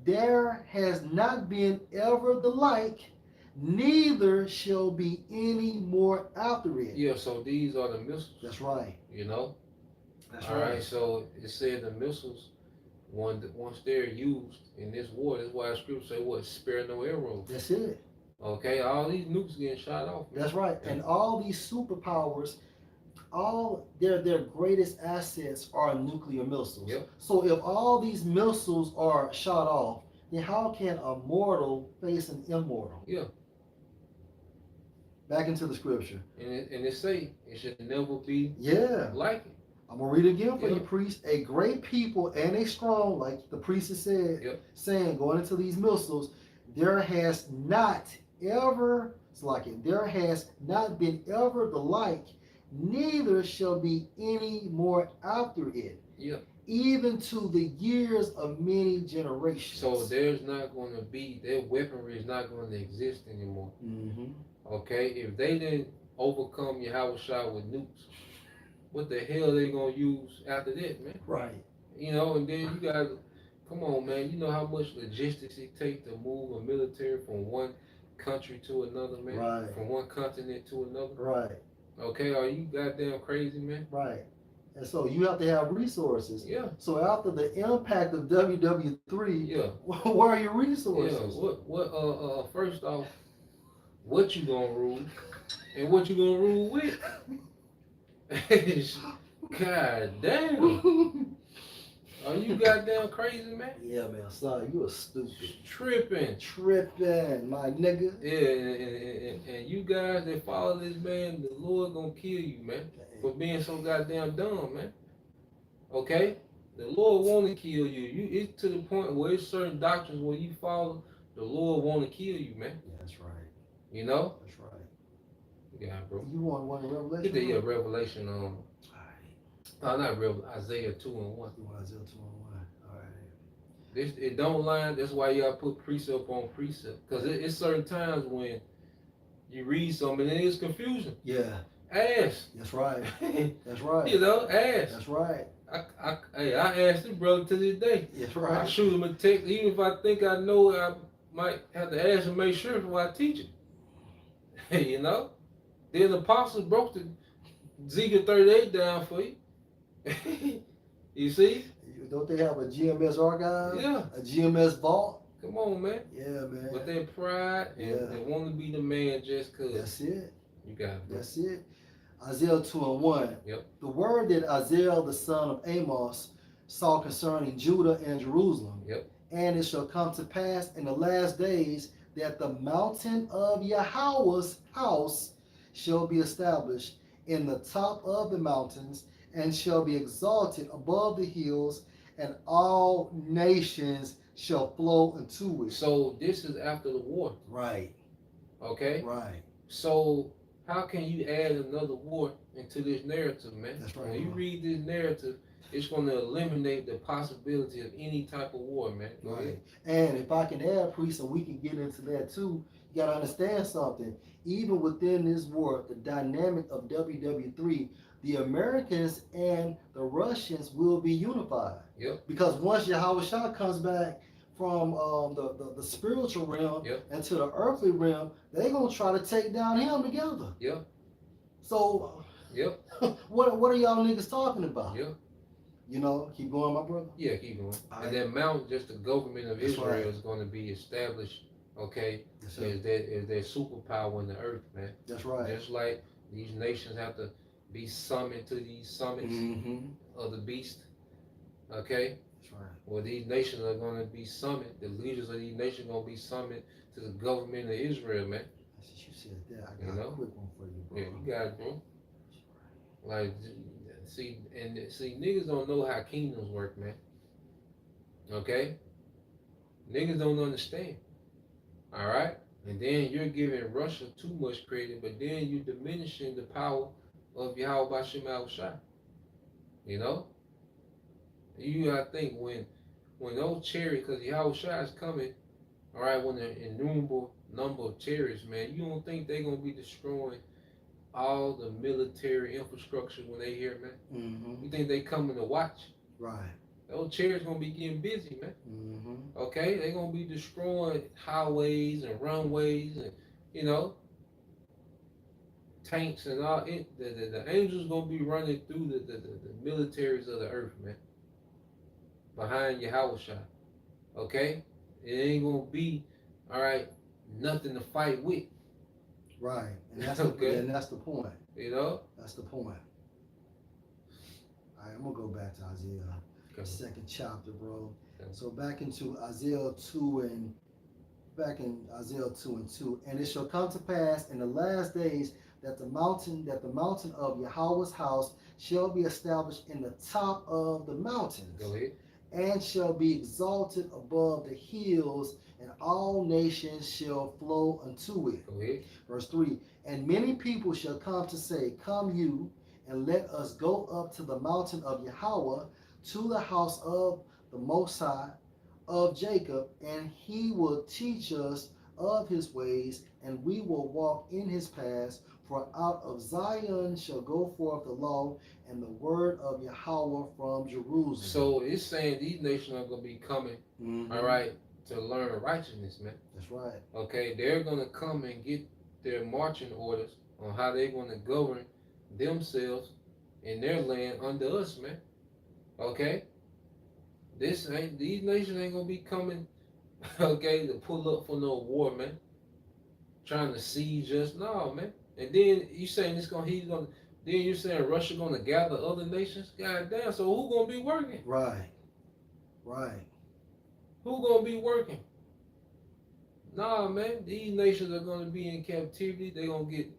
there has not been ever the like, neither shall be any more after it. Yeah, so these are the missiles. That's right. You know? That's All right. right, so it said the missiles, once they're used in this war, that's why the scripture say what? Spare no arrows. That's it. Okay, all these nukes getting shot off. Man. That's right. And all these superpowers, all their greatest assets are nuclear missiles. So if all these missiles are shot off, then how can a mortal face an immortal? Back into the scripture. And it say it should never be like it. I'm going to read it again for you, priest. A great people and a strong, like the priest has said, saying, going into these missiles, there has not ever, there has not been ever the like, neither shall be any more after it. Even to the years of many generations. So there's not going to be, their weaponry is not going to exist anymore. Okay, if they didn't overcome Yahweh Shai with nukes, what the hell they gonna use after that, man? Right. You know, and then you got, come on, man. You know how much logistics it takes to move a military from one country to another, man. Right. From one continent to another. Right. Okay, are you goddamn crazy, man? Right. And so you have to have resources. So after the impact of WW3, where are your resources? First off, what you gonna rule and what you gonna rule with? God damn. Are you goddamn crazy, man? Yeah, man. Sorry, you a stupid. Tripping, my nigga. Yeah, and you guys that follow this man, the Lord gonna kill you, man, for being so goddamn dumb, man. Okay? The Lord wanna kill you. It's to the point where it's certain doctrines where you follow, the Lord wanna kill you, man. Yeah, that's right. You know? That's right. Yeah, bro. You want one Revelation? Get the Revelation not Isaiah 2 and 1. You want Isaiah 2 and 1. All right. It don't line. That's why you gotta put precept on precept. Cause it's certain times when you read something and it's confusion. Yeah. Ask. That's right. That's right. You know, ask. That's right. I asked this brother to this day. That's right. I shoot him a text, even if I think I know I might have to ask and make sure before I teach it. You know? Then the apostles broke the Ezekiel 38 down for you. You see? Don't they have a GMS archive? Yeah. A GMS vault? Come on, man. Yeah, man. But their pride and they want to be the man just cause. That's it. You got it. That's it. Isaiah 2 and 1. Yep. The word that Isaiah the son of Amos saw concerning Judah and Jerusalem. Yep. And it shall come to pass in the last days that the mountain of Yahweh's house shall be established in the top of the mountains, and shall be exalted above the hills, and all nations shall flow into it. So this is after the war. Right. Okay? Right. So how can you add another war into this narrative, man? That's right. When you read this narrative, it's going to eliminate the possibility of any type of war, man. Go ahead. And if I can add, priest, and we can get into that too, you got to understand something. Even within this war, the dynamic of WW3, the Americans and the Russians will be unified. Yep. Because once Yahweh Shah comes back from the spiritual realm into the earthly realm, they're going to try to take down him together. Yep. So, what are y'all niggas talking about? Yep. You know, keep going, my brother. Yeah, keep going. Right. And that mount, just the government of Israel right. is going to be established, okay, Yes, as their superpower in the earth, man. That's right. Just like these nations have to be summoned to these summits of the beast, okay? That's right. Well, these nations are going to be summoned, the leaders of these nations are going to be summoned to the government of Israel, man. You said that. I got a quick one for you, bro. Yeah, you got it, bro. Like, see, niggas don't know how kingdoms work, man. Okay? Niggas don't understand. All right? And then you're giving Russia too much credit, but then you're diminishing the power of Yahweh Bashem Shai. You know? You gotta think when those chariots, because Yahweh Shai is coming, all right, when an innumerable number of chariots, man, you don't think they're gonna be destroying all the military infrastructure when they hear, man? You think they coming to watch? Right. Those chariots gonna be getting busy, man. Okay, they're gonna be destroying highways and runways and, you know, tanks and all. The angels gonna be running through the militaries of the earth, man. Behind Yahweh Shai. Okay, it ain't gonna be, all right, nothing to fight with. Right, and that's okay. And that's the point. You know, that's the point. All right, I'm gonna go back to Isaiah, second chapter, bro. Okay. So back into Isaiah 2 and 2, and it shall come to pass in the last days that the mountain of Yahweh's house shall be established in the top of the mountains. Go ahead. And shall be exalted above the hills, and all nations shall flow unto it. Go ahead. Verse 3, and many people shall come to say, come you, and let us go up to the mountain of Yahweh, to the house of the Most High of Jacob, and he will teach us of his ways, and we will walk in his paths. For out of Zion shall go forth the law and the word of Yahweh from Jerusalem. So it's saying these nations are going to be coming, all right, to learn righteousness, man. That's right. Okay, they're going to come and get their marching orders on how they're going to govern themselves in their land under us, man. Okay? These nations ain't going to be coming, okay, to pull up for no war, man. Trying to siege us. No, man. And then you saying then you're saying Russia gonna gather other nations? God damn, so who gonna be working? Right. Right. Who gonna be working? Nah, man, these nations are gonna be in captivity. They're gonna get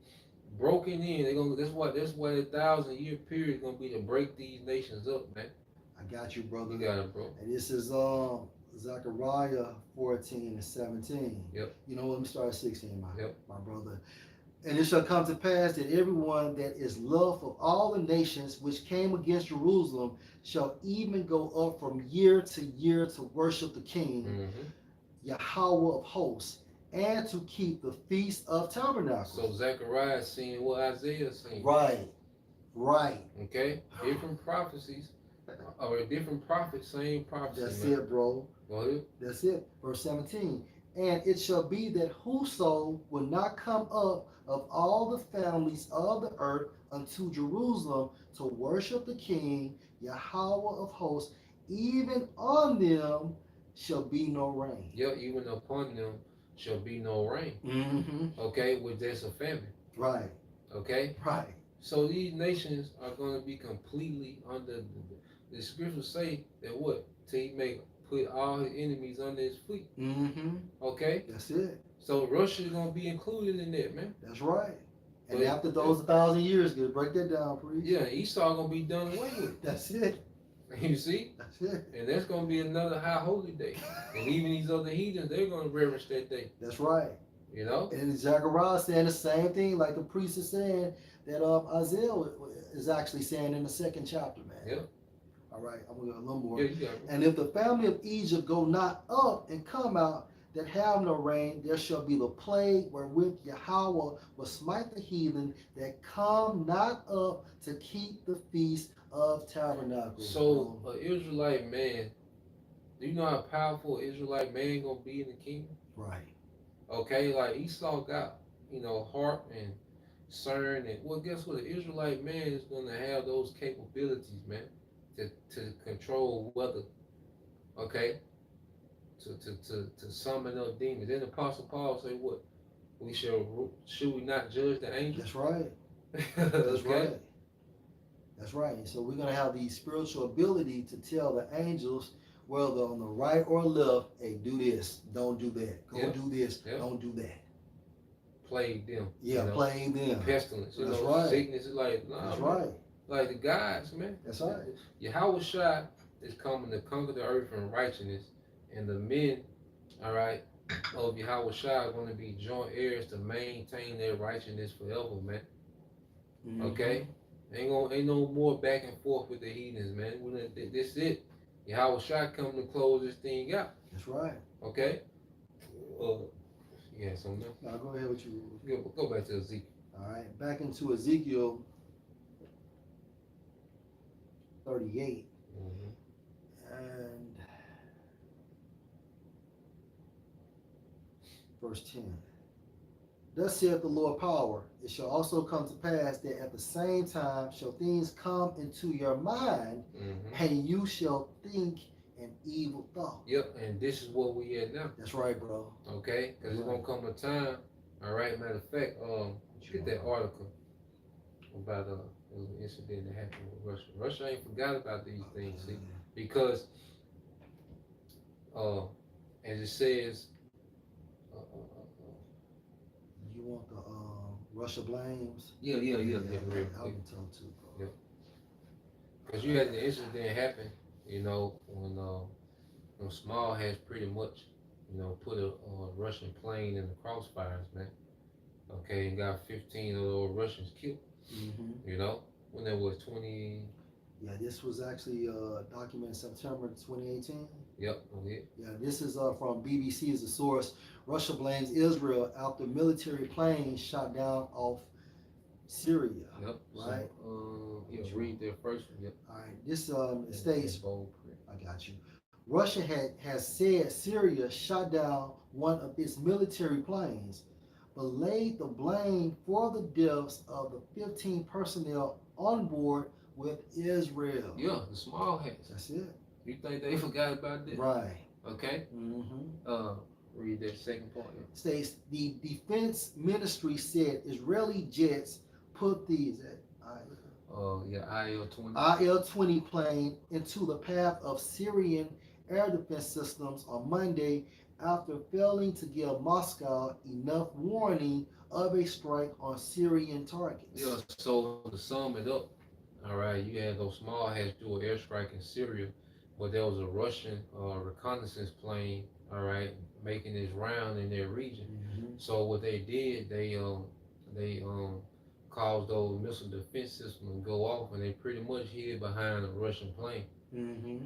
broken in. That's why the 1,000-year period is gonna be to break these nations up, man. I got you, brother. You got it, bro. And this is Zechariah 14 and 17. Yep. You know what? Let me start at 16, my brother. And it shall come to pass that everyone that is loved of all the nations which came against Jerusalem shall even go up from year to year to worship the King, Yahweh of hosts, and to keep the Feast of Tabernacles. So Zechariah is seeing what Isaiah is seeing. Right. Right. Okay? Different prophecies. Or a different prophet, same prophecy. That's it, bro. Go ahead. That's it. Verse 17. And it shall be that whoso will not come up of all the families of the earth unto Jerusalem to worship the King, Yahweh of hosts, even on them shall be no rain. Yeah, even upon them shall be no rain. Okay, which there's a famine. Right. Okay? Right. So these nations are going to be completely under the scriptures say that what? Till he make put all his enemies under his feet. Mm-hmm. Okay? That's it. So Russia is going to be included in that, man. That's right. And But after those 1,000 years, get break that down, please. yeah, Esau going to be done away with. That's it. You see? That's it. And that's going to be another high holy day. And even these other heathens, they're going to reverence that day. That's right. You know? And Zechariah saying the same thing, like the priest is saying, that Isaiah is actually saying in the 2nd chapter, man. Yep. All right, I'm going to go a little more. Yeah, you got it. And if the family of Egypt go not up and come out, that have no rain, there shall be the plague wherewith Yahweh will smite the heathen that come not up to keep the feast of tabernacles. So, an Israelite man, do you know how powerful an Israelite man gonna be in the kingdom? Right. Okay, like Esau got, heart and cern, and well, guess what? An Israelite man is gonna have those capabilities, man, to control weather. Okay, to summon up demons. Then the Apostle Paul say what? Should we not judge the angels? That's right. That's okay? Right. That's right. So we're gonna have the spiritual ability to tell the angels whether on the right or left, hey, do this, don't do that. Go do this, don't do that. Plague them. Yeah, plague them. Pestilence. That's right. Sickness is like, nah. That's man. right. Like the gods, man. That's right. Yahweh Shai is coming to conquer the earth in righteousness, and the men, all right, of Yahweh Shai are going to be joint heirs to maintain their righteousness forever, man. Mm-hmm. Okay, ain't no more back and forth with the heathens, man. This is it. Yahweh Shai coming to close this thing out. That's right. Okay. Yeah. So now go ahead with you. Go back to Ezekiel. All right, back into Ezekiel 38. And verse 10. Thus saith the Lord power, it shall also come to pass that at the same time shall things come into your mind, and you shall think an evil thought. Yep, and this is what we at now. That's right, bro. Okay, because it's gonna come a time. All right, matter of fact, get that article about an incident that happened with Russia. Russia ain't forgot about these things, see, because as it says. You want the Russia blames? Yeah. Real quick. I'll be told too, bro. Yeah. Because you had the incident happen, when Small has pretty much, put a Russian plane in the crossfires, man. Okay, and got 15 of those Russians killed. When there was 20. Yeah, this was actually documented September 2018. Yep. Yeah, this is from BBC as a source. Russia blames Israel after military plane shot down off Syria. Yep. Right. So, read their first one. Yep. All right. This states. I got you. Russia has said Syria shot down one of its military planes, but laid the blame for the deaths of the 15 personnel on board with Israel. Yeah, the Small hats. That's it. You think they forgot about this? Right. Okay. Read that second part. Yeah. States the defense ministry said Israeli jets put these IL-20 plane into the path of Syrian air defense systems on Monday after failing to give Moscow enough warning of a strike on Syrian targets. Yeah. So to sum it up. All right, you had those Small hats do an airstrike in Syria, but there was a Russian reconnaissance plane, all right, making its round in their region. So what they did, they caused those missile defense systems to go off, and they pretty much hid behind a Russian plane.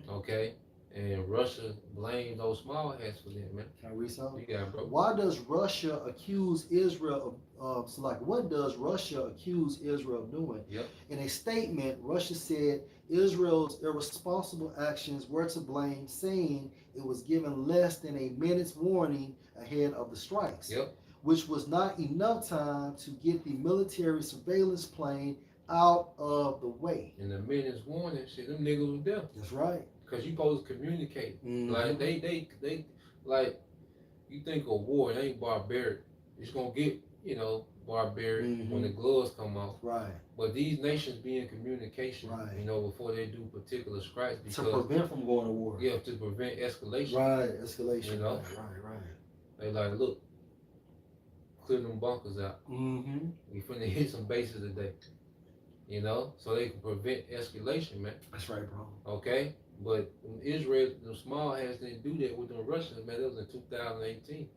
Okay, and Russia blamed those Small hats for that, man. Can I read something? Yeah, bro. Why does Russia accuse Israel of what does Russia accuse Israel of doing? Yep. In a statement, Russia said Israel's irresponsible actions were to blame, saying it was given less than a minute's warning ahead of the strikes, which was not enough time to get the military surveillance plane out of the way. And the minute's warning, shit, them niggas was there. That's right. Because you supposed to communicate. Like they like, you think of war, it ain't barbaric. It's gonna get, barbaric when the gloves come off. Right. But these nations be in communication, Right. you know, before they do particular strikes To because prevent from going to war. yeah, to prevent escalation. Right. Escalation. You know, Right. they like look, clear them bunkers out. Mm-hmm. We finna hit some bases today. You know, so they can prevent escalation, man. That's right, bro. Okay, but Israel, the small hats didn't do that with the Russians, man. That was in 2018.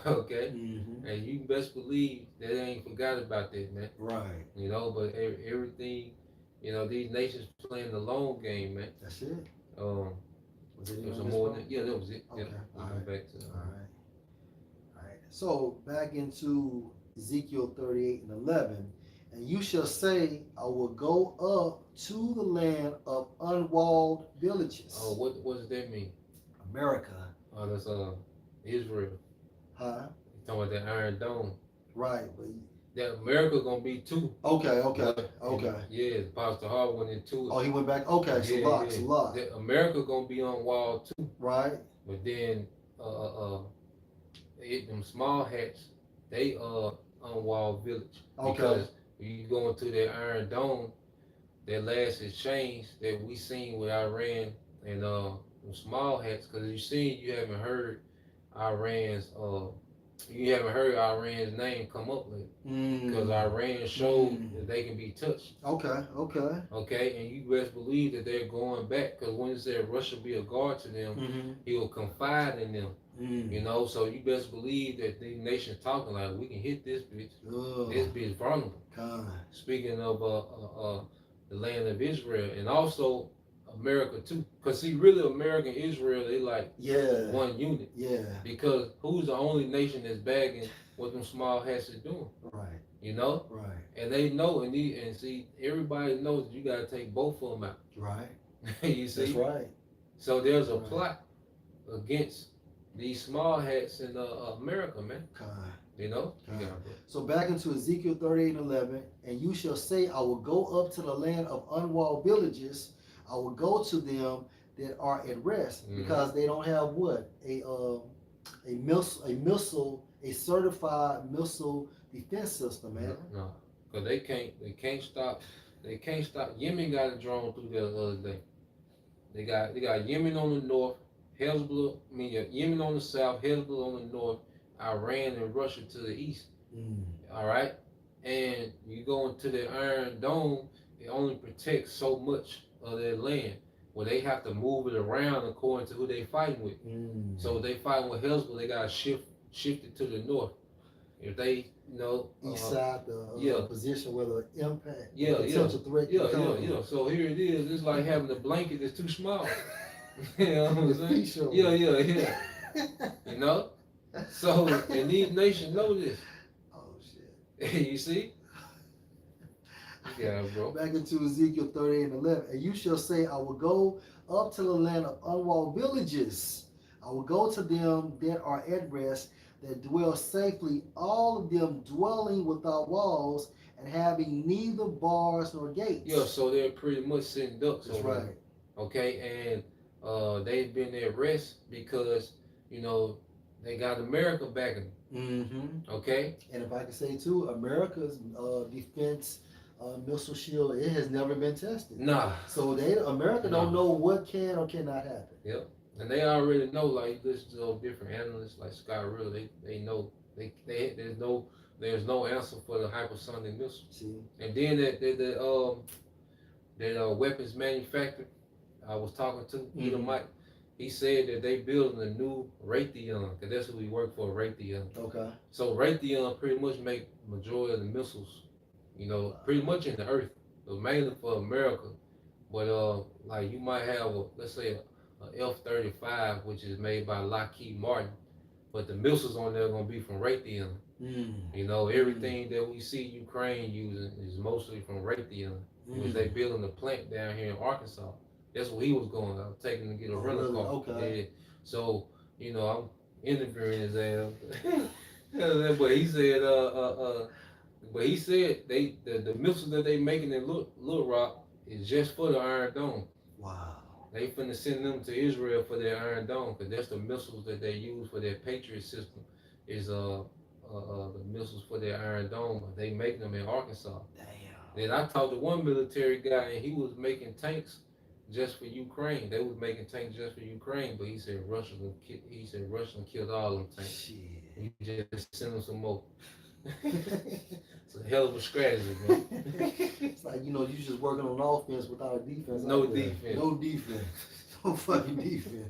Okay, and you best believe that they ain't forgot about that, man. Right. You know, but everything, you know, these nations playing the long game, man. That's it. Was it some more than, yeah, that was it. Okay. Yeah, All right. back to All right. So back into Ezekiel 38 and 11. And you shall say, I will go up to the land of unwalled villages. Oh, what does that mean? America. Oh, that's Israel. Huh? You talking about that Iron Dome? Right. But that America gonna be too. Okay. Yeah, Pastor Hart went into it. Oh, he went back. Okay, yeah, so lot. America gonna be on wall too. Right. But then them small hats, they on wall village. Okay. Because you go into that Iron Dome, that last exchange that we seen with Iran and them small hats, because you haven't heard Iran's name come up lately. Because Iran showed that they can be touched. Okay, and you best believe that they're going back, because when it said Russia be a guard to them, he will confide in them. You know, so you best believe that these nations talking like, we can hit this bitch. This bitch vulnerable. Speaking of the land of Israel, and also America too, because see, really America and Israel, they like one unit. Because who's the only nation that's bagging what them small hats are doing? Right. You know. Right. And they know, and see, everybody knows that you got to take both of them out. Right. You see. That's right. So there's a plot against these small hats in America, man. You know. So back into Ezekiel 38 and 11, and you shall say, I will go up to the land of unwalled villages. I will go to them that are at rest, because they don't have what? A certified missile defense system, man. No, because they can't stop. Yemen got a drone through there the other day. They got Yemen on the north, Yemen on the south, Hezbollah on the north, Iran and Russia to the east. All right, and you go into the Iron Dome, it only protects so much of their land, where they have to move it around according to who they fighting with. So if they fighting with Hezbollah, they gotta shift it to the north. If they, east side, the position where the impact, potential threat. So here it is. It's like having a blanket that's too small. You know what I'm saying? Yeah. You know. So and these nations know this. Oh shit. You see. Yeah, bro. Back into Ezekiel 38 and 11. And you shall say, I will go up to the land of unwalled villages. I will go to them that are at rest, that dwell safely, all of them dwelling without walls and having neither bars nor gates. Yeah, so they're pretty much sitting ducks. That's right. Okay, and they've been at rest because, they got America backing them. Okay? And if I can say too, America's defense missile shield, it has never been tested. Nah. So America don't know what can or cannot happen. Yep. And they already know, like, you listen to those different analysts like Scott Rill, they know there's no answer for the hypersonic missile. See? And then that weapons manufacturer I was talking to, Edomite, he said that they building a new Raytheon, because that's who we work for, Raytheon. Okay. So Raytheon pretty much make majority of the missiles, pretty much in the earth, but mainly for America. But like you might have let's say a F-35, which is made by Lockheed Martin, but the missiles on there are gonna be from Raytheon. Everything that we see Ukraine using is mostly from Raytheon, because they building a plant down here in Arkansas. That's what he was going. I was taking to get a rental car. Okay. Yeah. So I'm interviewing his ass. But he said the missiles that they making in Little Rock is just for the Iron Dome. Wow. They finna send them to Israel for their Iron Dome, because that's the missiles that they use for their Patriot system. Is the missiles for their Iron Dome. They make them in Arkansas. Damn. Then I talked to one military guy, and he was making tanks just for Ukraine. They was making tanks just for Ukraine, but he said Russia killed all them tanks. Shit. He just sent them some more. It's a hell of a strategy, man. It's like, you just working on offense without a defense. No defense. No defense. No fucking defense.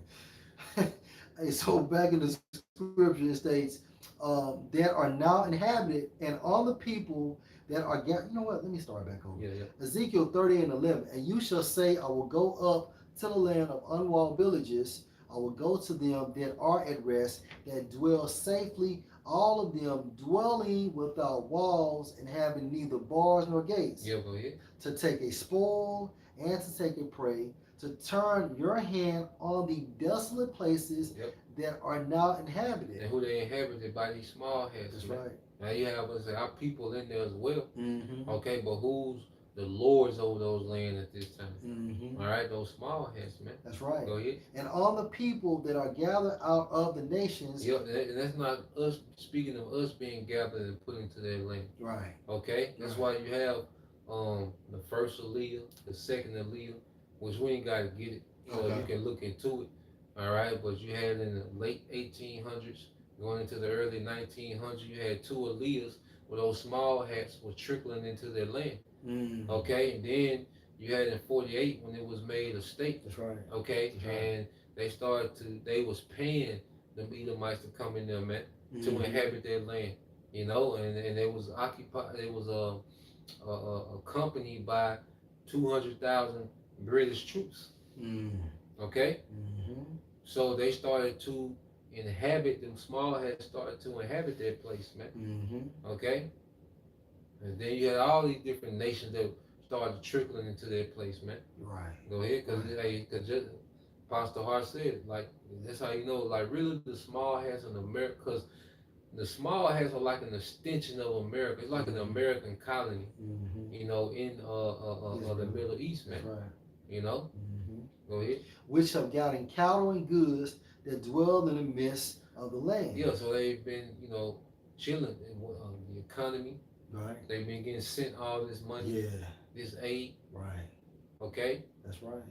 Hey, so back in the scripture it states, that are now inhabited, and all the people that are you know what? Let me start back over. Yeah. Ezekiel 30:11, and you shall say, I will go up to the land of unwalled villages. I will go to them that are at rest, that dwell safely, all of them dwelling without walls and having neither bars nor gates. Yeah, go ahead. To take a spoil and to take a prey, to turn your hand on the desolate places that are now inhabited. And who they inhabited by these small heads. That's right. Now you have our people in there as well. Mm-hmm. Okay, but who's the lords over those lands at this time? Mm-hmm. All right, those small heads, man. That's right. Go ahead. And all the people that are gathered out of the nations. Yep, and that's not us speaking of us being gathered and put into their land. Right. Okay, that's why you have the first Aliyah, the second Aliyah, which we ain't got to get it. You can look into it. All right, but you had in the late 1800s, going into the early 1900s, you had two Aliyahs where those small hats were trickling into their land. Mm. Okay, and then you had in 48 when it was made a state. That's right. Okay, that's right. And they was paying the Edomites to come in there, man, to inhabit their land. And it was occupied. It was accompanied by 200,000 British troops. Okay, so they started to inhabit. Them small heads started to inhabit that place, man. Okay, and then you had all these different nations that started trickling into that place, man. Right. Go ahead, because just Pastor Hart said, like, that's how you know, like, really the small hats in America, because the small hats are like an extension of America. It's like an American colony, in the Middle East, man. That's right. Go ahead. Which have gotten cattle and goods that dwell in the midst of the land. Yeah, so they've been, chilling in the economy. Right. They've been getting sent all this money. Yeah. This aid. Right. Okay. That's right.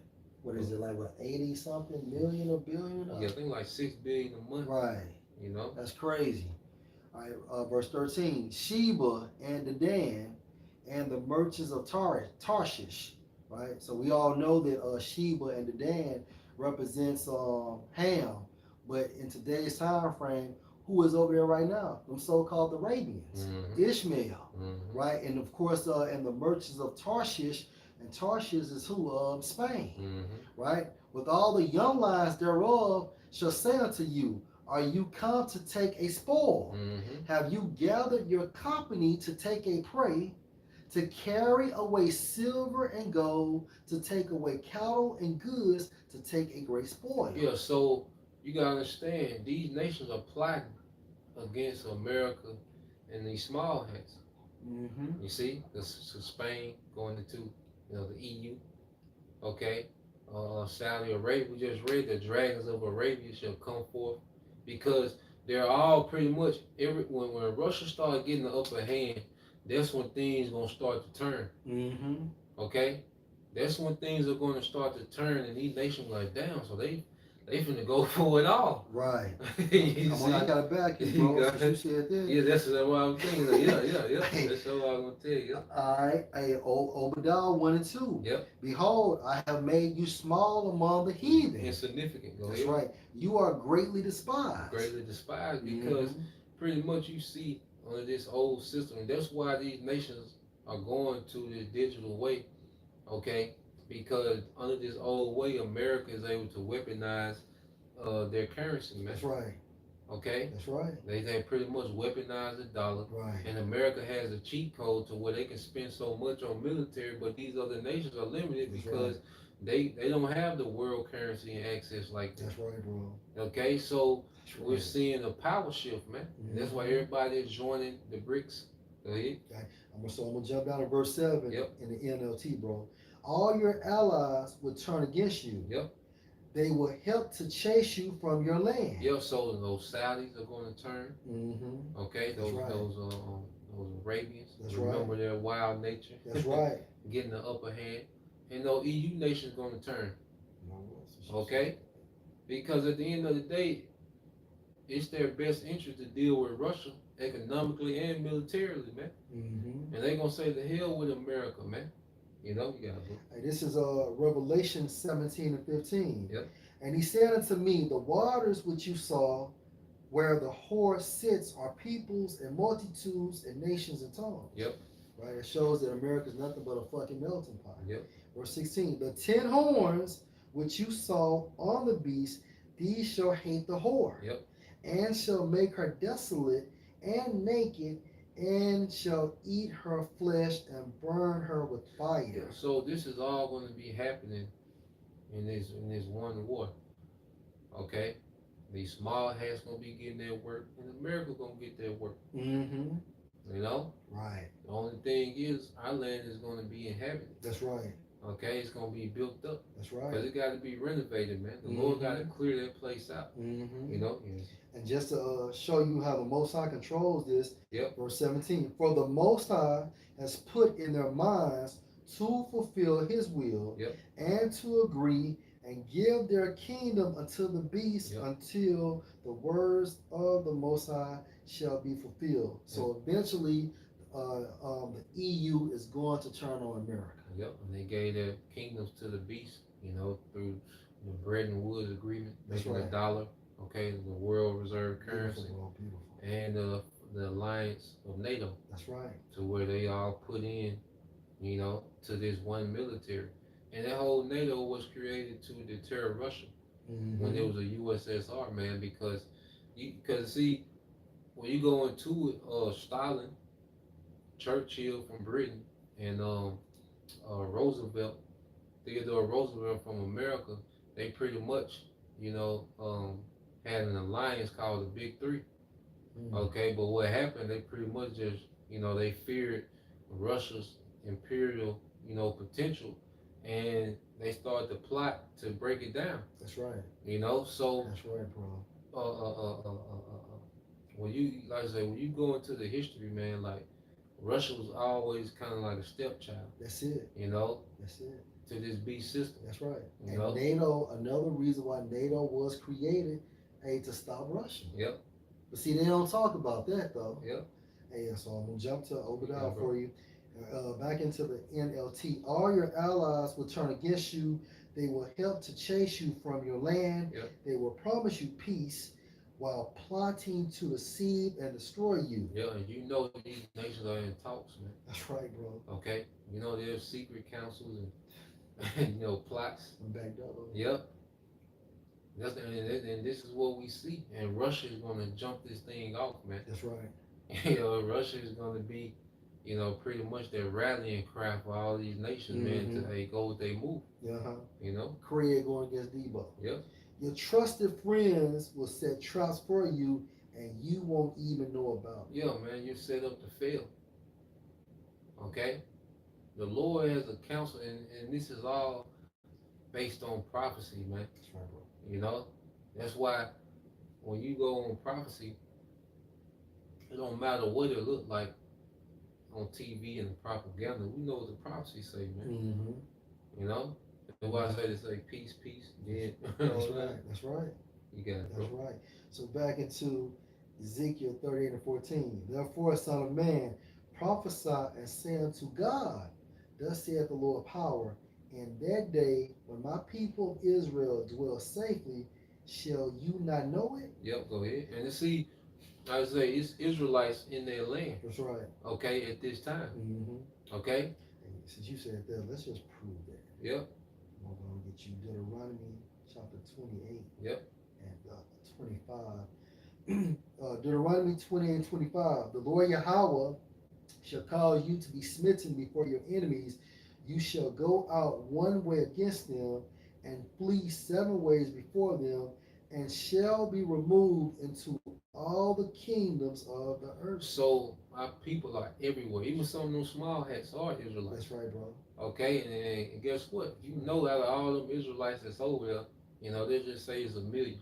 What is it, like 80 something million or billion? Yeah, I think like $6 billion a month. Right. That's crazy. All right, verse 13. Sheba and Dedan and the merchants of Tarshish. Right. So we all know that Sheba and Dedan represents Ham, but in today's time frame, who is over there right now? Them so-called Arabians, Ishmael, right? And of course, and the merchants of Tarshish, and Tarshish is who? Spain, right? With all the young lions thereof shall say unto you, are you come to take a spoil? Have you gathered your company to take a prey, to carry away silver and gold, to take away cattle and goods, to take a great spoil? Yeah, so you gotta understand, these nations are plotting against America and these small hats. You see, so Spain going into the EU. Okay, Saudi Arabia. We just read the dragons of Arabia shall come forth, because they're all pretty much when Russia started getting the upper hand, that's when things gonna start to turn. Okay, that's when things are gonna start to turn, and these nations like, damn, so they finna go for it all. Right. I got it back, bro. You said that. Yeah, that's what I'm thinking. Yeah. That's what I'm gonna tell you. All right. Hey, Obadiah 1 and 2. Yep. Behold, I have made you small among the heathen. Insignificant. That's right. You are greatly despised. Greatly despised, because pretty much you see under this old system, and that's why these nations are going to this digital way. Okay. Because under this old way, America is able to weaponize their currency, man. That's right. Okay? That's right. They pretty much weaponize the dollar. Right. And America has a cheat code to where they can spend so much on military, but these other nations are limited because they don't have the world currency and access like that. That's right, bro. Okay? So we're seeing a power shift, man. That's why everybody is joining the BRICS. Go ahead. Okay. I'm gonna jump down to verse 7 Yep. in the NLT, bro. All your allies will turn against you. Yep. They will help to chase you from your land. Yep. So those Saudis are going to turn. Mm-hmm. Okay. That's right. Those Arabians. That's Remember right. their wild nature. That's right. Getting the upper hand. And those EU nations going to turn. Okay. Because at the end of the day, it's their best interest to deal with Russia economically and militarily, man. Mm-hmm. And they gonna say the hell with America, man. You know, you got to. Hey, this is Revelation 17 and 15. Yep. And he said unto me, the waters which you saw, where the whore sits, are peoples and multitudes and nations and tongues. Yep. Right? It shows that America is nothing but a fucking melting pot. Yep. Verse 16, the 10 horns which you saw on the beast, these shall hate the whore. Yep. And shall make her desolate and naked, and shall eat her flesh and burn her with fire. Yeah. So this is all going to be happening in this one war. Okay. These small hats gonna be getting their work, and America gonna get their work. Mm-hmm. You know. Right. The only thing is, our land is gonna be inhabited. That's right. Okay, it's gonna be built up. That's right. Because it got to be renovated, man. The Lord got to clear that place out. Mm-hmm. You know. And just to show you how the Most High controls this, Yep. Verse 17, for the Most High has put in their minds to fulfill His will, yep, and to agree and give their kingdom unto the beast, yep, until the words of the Most High shall be fulfilled. Yep. So eventually, the EU is going to turn on America. Yep, and they gave their kingdoms to the beast, you know, through the Bretton Woods agreement, That's making right. the dollar, okay, the world reserve currency, Beautiful, beautiful. and the alliance of NATO. That's right. To where they all put in, you know, to this one military. And that whole NATO was created to deter Russia when it was a USSR, man, because see, when you go into it, Stalin, Churchill from Britain, and Roosevelt, Theodore Roosevelt from America, they pretty much, you know, had an alliance called the Big Three. Okay, but what happened? They pretty much just, you know, they feared Russia's imperial, you know, potential, and they started to plot to break it down. That's right. You know, so that's right, bro. When you, like I say, when you go into the history, man, like Russia was always kind of like a stepchild. That's it. You know. That's it. To this beast system. That's right. You and know? NATO, another reason why NATO was created, to stop Russia. Yep. But see, they don't talk about that though. Yep. Hey, so I'm gonna jump to Obadiah for you. Back into the NLT. All your allies will turn against you. They will help to chase you from your land. Yep. They will promise you peace while plotting to deceive and destroy you. Yeah, and you know these nations are in talks, man. That's right, bro. Okay. You know there's secret councils and you know plots. Back door. Yep. And this is what we see. And Russia is going to jump this thing off, man. That's right. You know, Russia is going to be, you know, pretty much their rallying cry for all these nations, man, to hey, go with their move. You know? Korea going against Debo. Yep. Your trusted friends will set traps for you and you won't even know about it. Yeah, man, you're set up to fail. Okay? The Lord has a counsel, and this is all based on prophecy, man. That's right, bro. You know? That's why when you go on prophecy, it don't matter what it look like on TV and the propaganda. We know what the prophecy say, man. You know? That's why I say they say peace, peace. Yeah. That's right. That's right. You got it, bro. That's right. So back into Ezekiel 38 and 14. Therefore, son of man, prophesy and say unto God, thus saith the Lord of power, in that day when my people Israel dwell safely, shall you not know it? Yep, go ahead. And see, like I say, it's Israelites in their land. That's right. Okay, at this time. Okay? And since you said that, let's just prove that. Yep. I'm going to get you Deuteronomy chapter 28 Yep. and 25. Deuteronomy 28 and 25. The Lord Yahweh shall cause you to be smitten before your enemies. You shall go out one way against them and flee 7 ways before them, and shall be removed into all the kingdoms of the earth. So our people are everywhere. Even some of those small hats are Israelites. That's right, bro. Okay, and guess what? You know, out of all them Israelites that's over there Let's just say it's 1 million.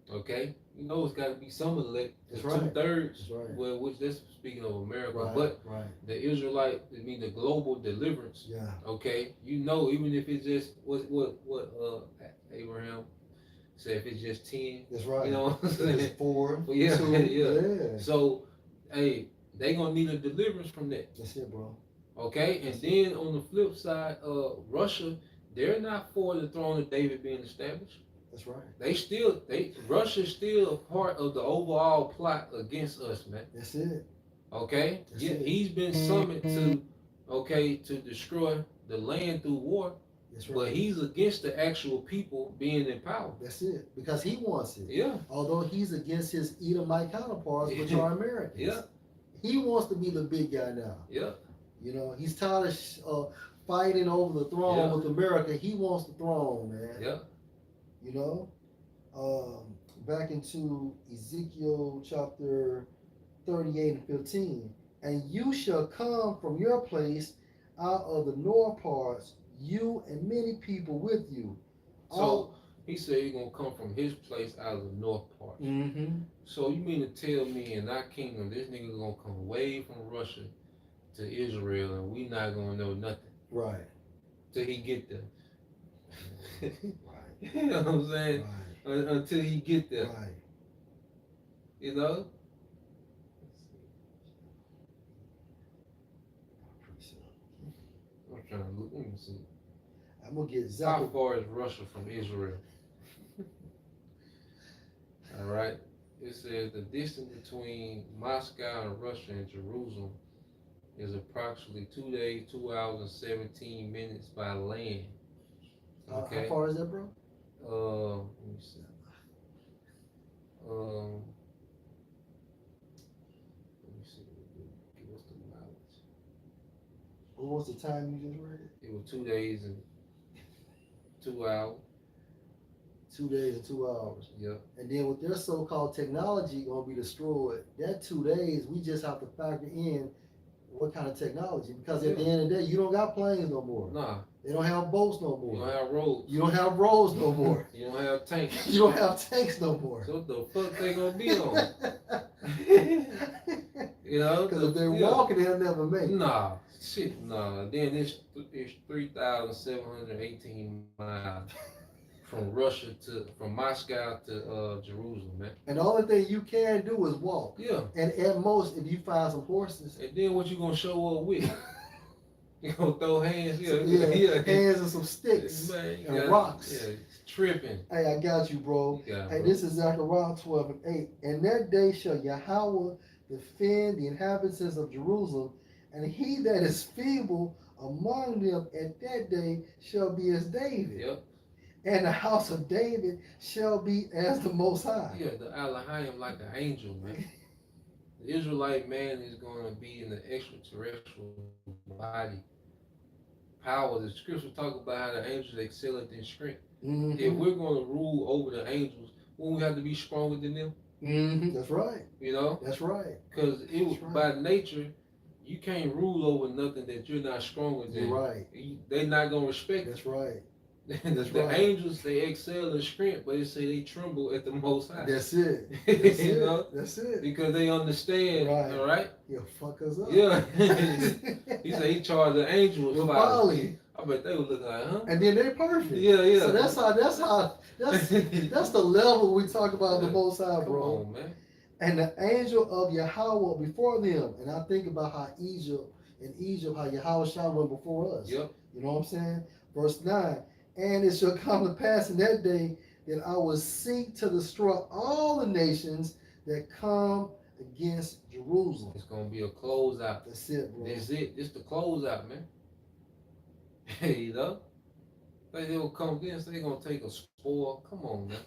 Okay, it's got to be some elect. That's The right. 2/3. That's right. Well, which that's speaking of America, Right. but Right. the Israelite, I mean the global deliverance. Yeah. Okay, even if it's just what Abraham said, if it's just 10, That's right. what I'm saying? It's 4, Well, yeah, 2. yeah. Yeah. So, hey, they gonna need a deliverance from that. That's it, bro. Okay, and then on the flip side, Russia, they're not for the throne of David being established. That's right. Russia's still a part of the overall plot against us, man. That's it. Okay, That's yeah, it. he's been summoned to destroy the land through war, That's right. but he's against the actual people being in power. That's it. Because he wants it. Yeah, Although he's against his Edomite counterparts, which are Americans. yeah, He wants to be the big guy now. yeah. He's tired of fighting over the throne with America. He wants the throne, man. Yeah. Back into Ezekiel chapter 38 and 15. And you shall come from your place out of the north parts, you and many people with you. So he said he's gonna come from his place out of the north part. Mm-hmm. So you mean to tell me in our kingdom this nigga gonna come away from Russia to Israel and we not gonna know nothing? Right. Till he get there. Right. You know what I'm saying? Right. Until he get there. Right. You know? I'm trying to look. Let me see. I'm gonna get How Zechariah. far is Russia from Israel? All right. It says the distance between Moscow and Russia and Jerusalem is approximately 2 days, 2 hours, and 17 minutes by land. Okay. How far is that, bro? Let me see. Let me see. Give us the mileage. What was the time you just read? It was 2 days and 2 hours. 2 days and 2 hours. Yep. And then with their so-called technology gonna be destroyed, that 2 days we just have to factor in what kind of technology. Because at the end of the day, you don't got planes no more. Nah. They don't have boats no more. You don't have roads. You don't have roads no more. You don't have tanks. You don't have tanks no more. So what the fuck they gonna be on? Because if they're walking, they'll never make it. Nah. Shit, nah. Then it's 3,718 miles from Moscow to Jerusalem, man. And the only thing you can do is walk. Yeah. And at most, if you find some horses. And then what you gonna show up with? You gonna throw hands? Yeah. Hands and some sticks and rocks. Yeah, it's tripping. Hey, I got you, bro. Hey, this is Zechariah 12 and 8. And that day shall Yahweh defend the inhabitants of Jerusalem, and he that is feeble among them at that day shall be as David. Yep. And the house of David shall be as the Most High. Yeah, the Elohim like an angel, man. The Israelite man is going to be in the extraterrestrial body. Power. The scripture talk about how the angels excel in strength. Mm-hmm. If we're going to rule over the angels, won't we have to be stronger than them? Mm-hmm. That's right. That's right. Because by nature, you can't rule over nothing that you're not stronger than. You're right. They're not going to respect. That's right. The angels, they excel in strength, but they say they tremble at the Most High. That's it. That's it. Because they understand, all right? He'll fuck us up. Yeah. He said he charged the angels with folly. I bet they would look like, huh? And then they're perfect. Yeah. So that's the level we talk about the Most High, bro. Come on, man. And the angel of Yahweh before them. And I think about how how Yahweh went before us. Yep. You know what I'm saying? Verse 9. And it shall come to pass in that day that I will seek to destroy all the nations that come against Jerusalem. It's going to be a closeout. That's it, bro. That's it. It's the closeout, man. You know? Like they will come against, they're going to take a spoil. Come on, man.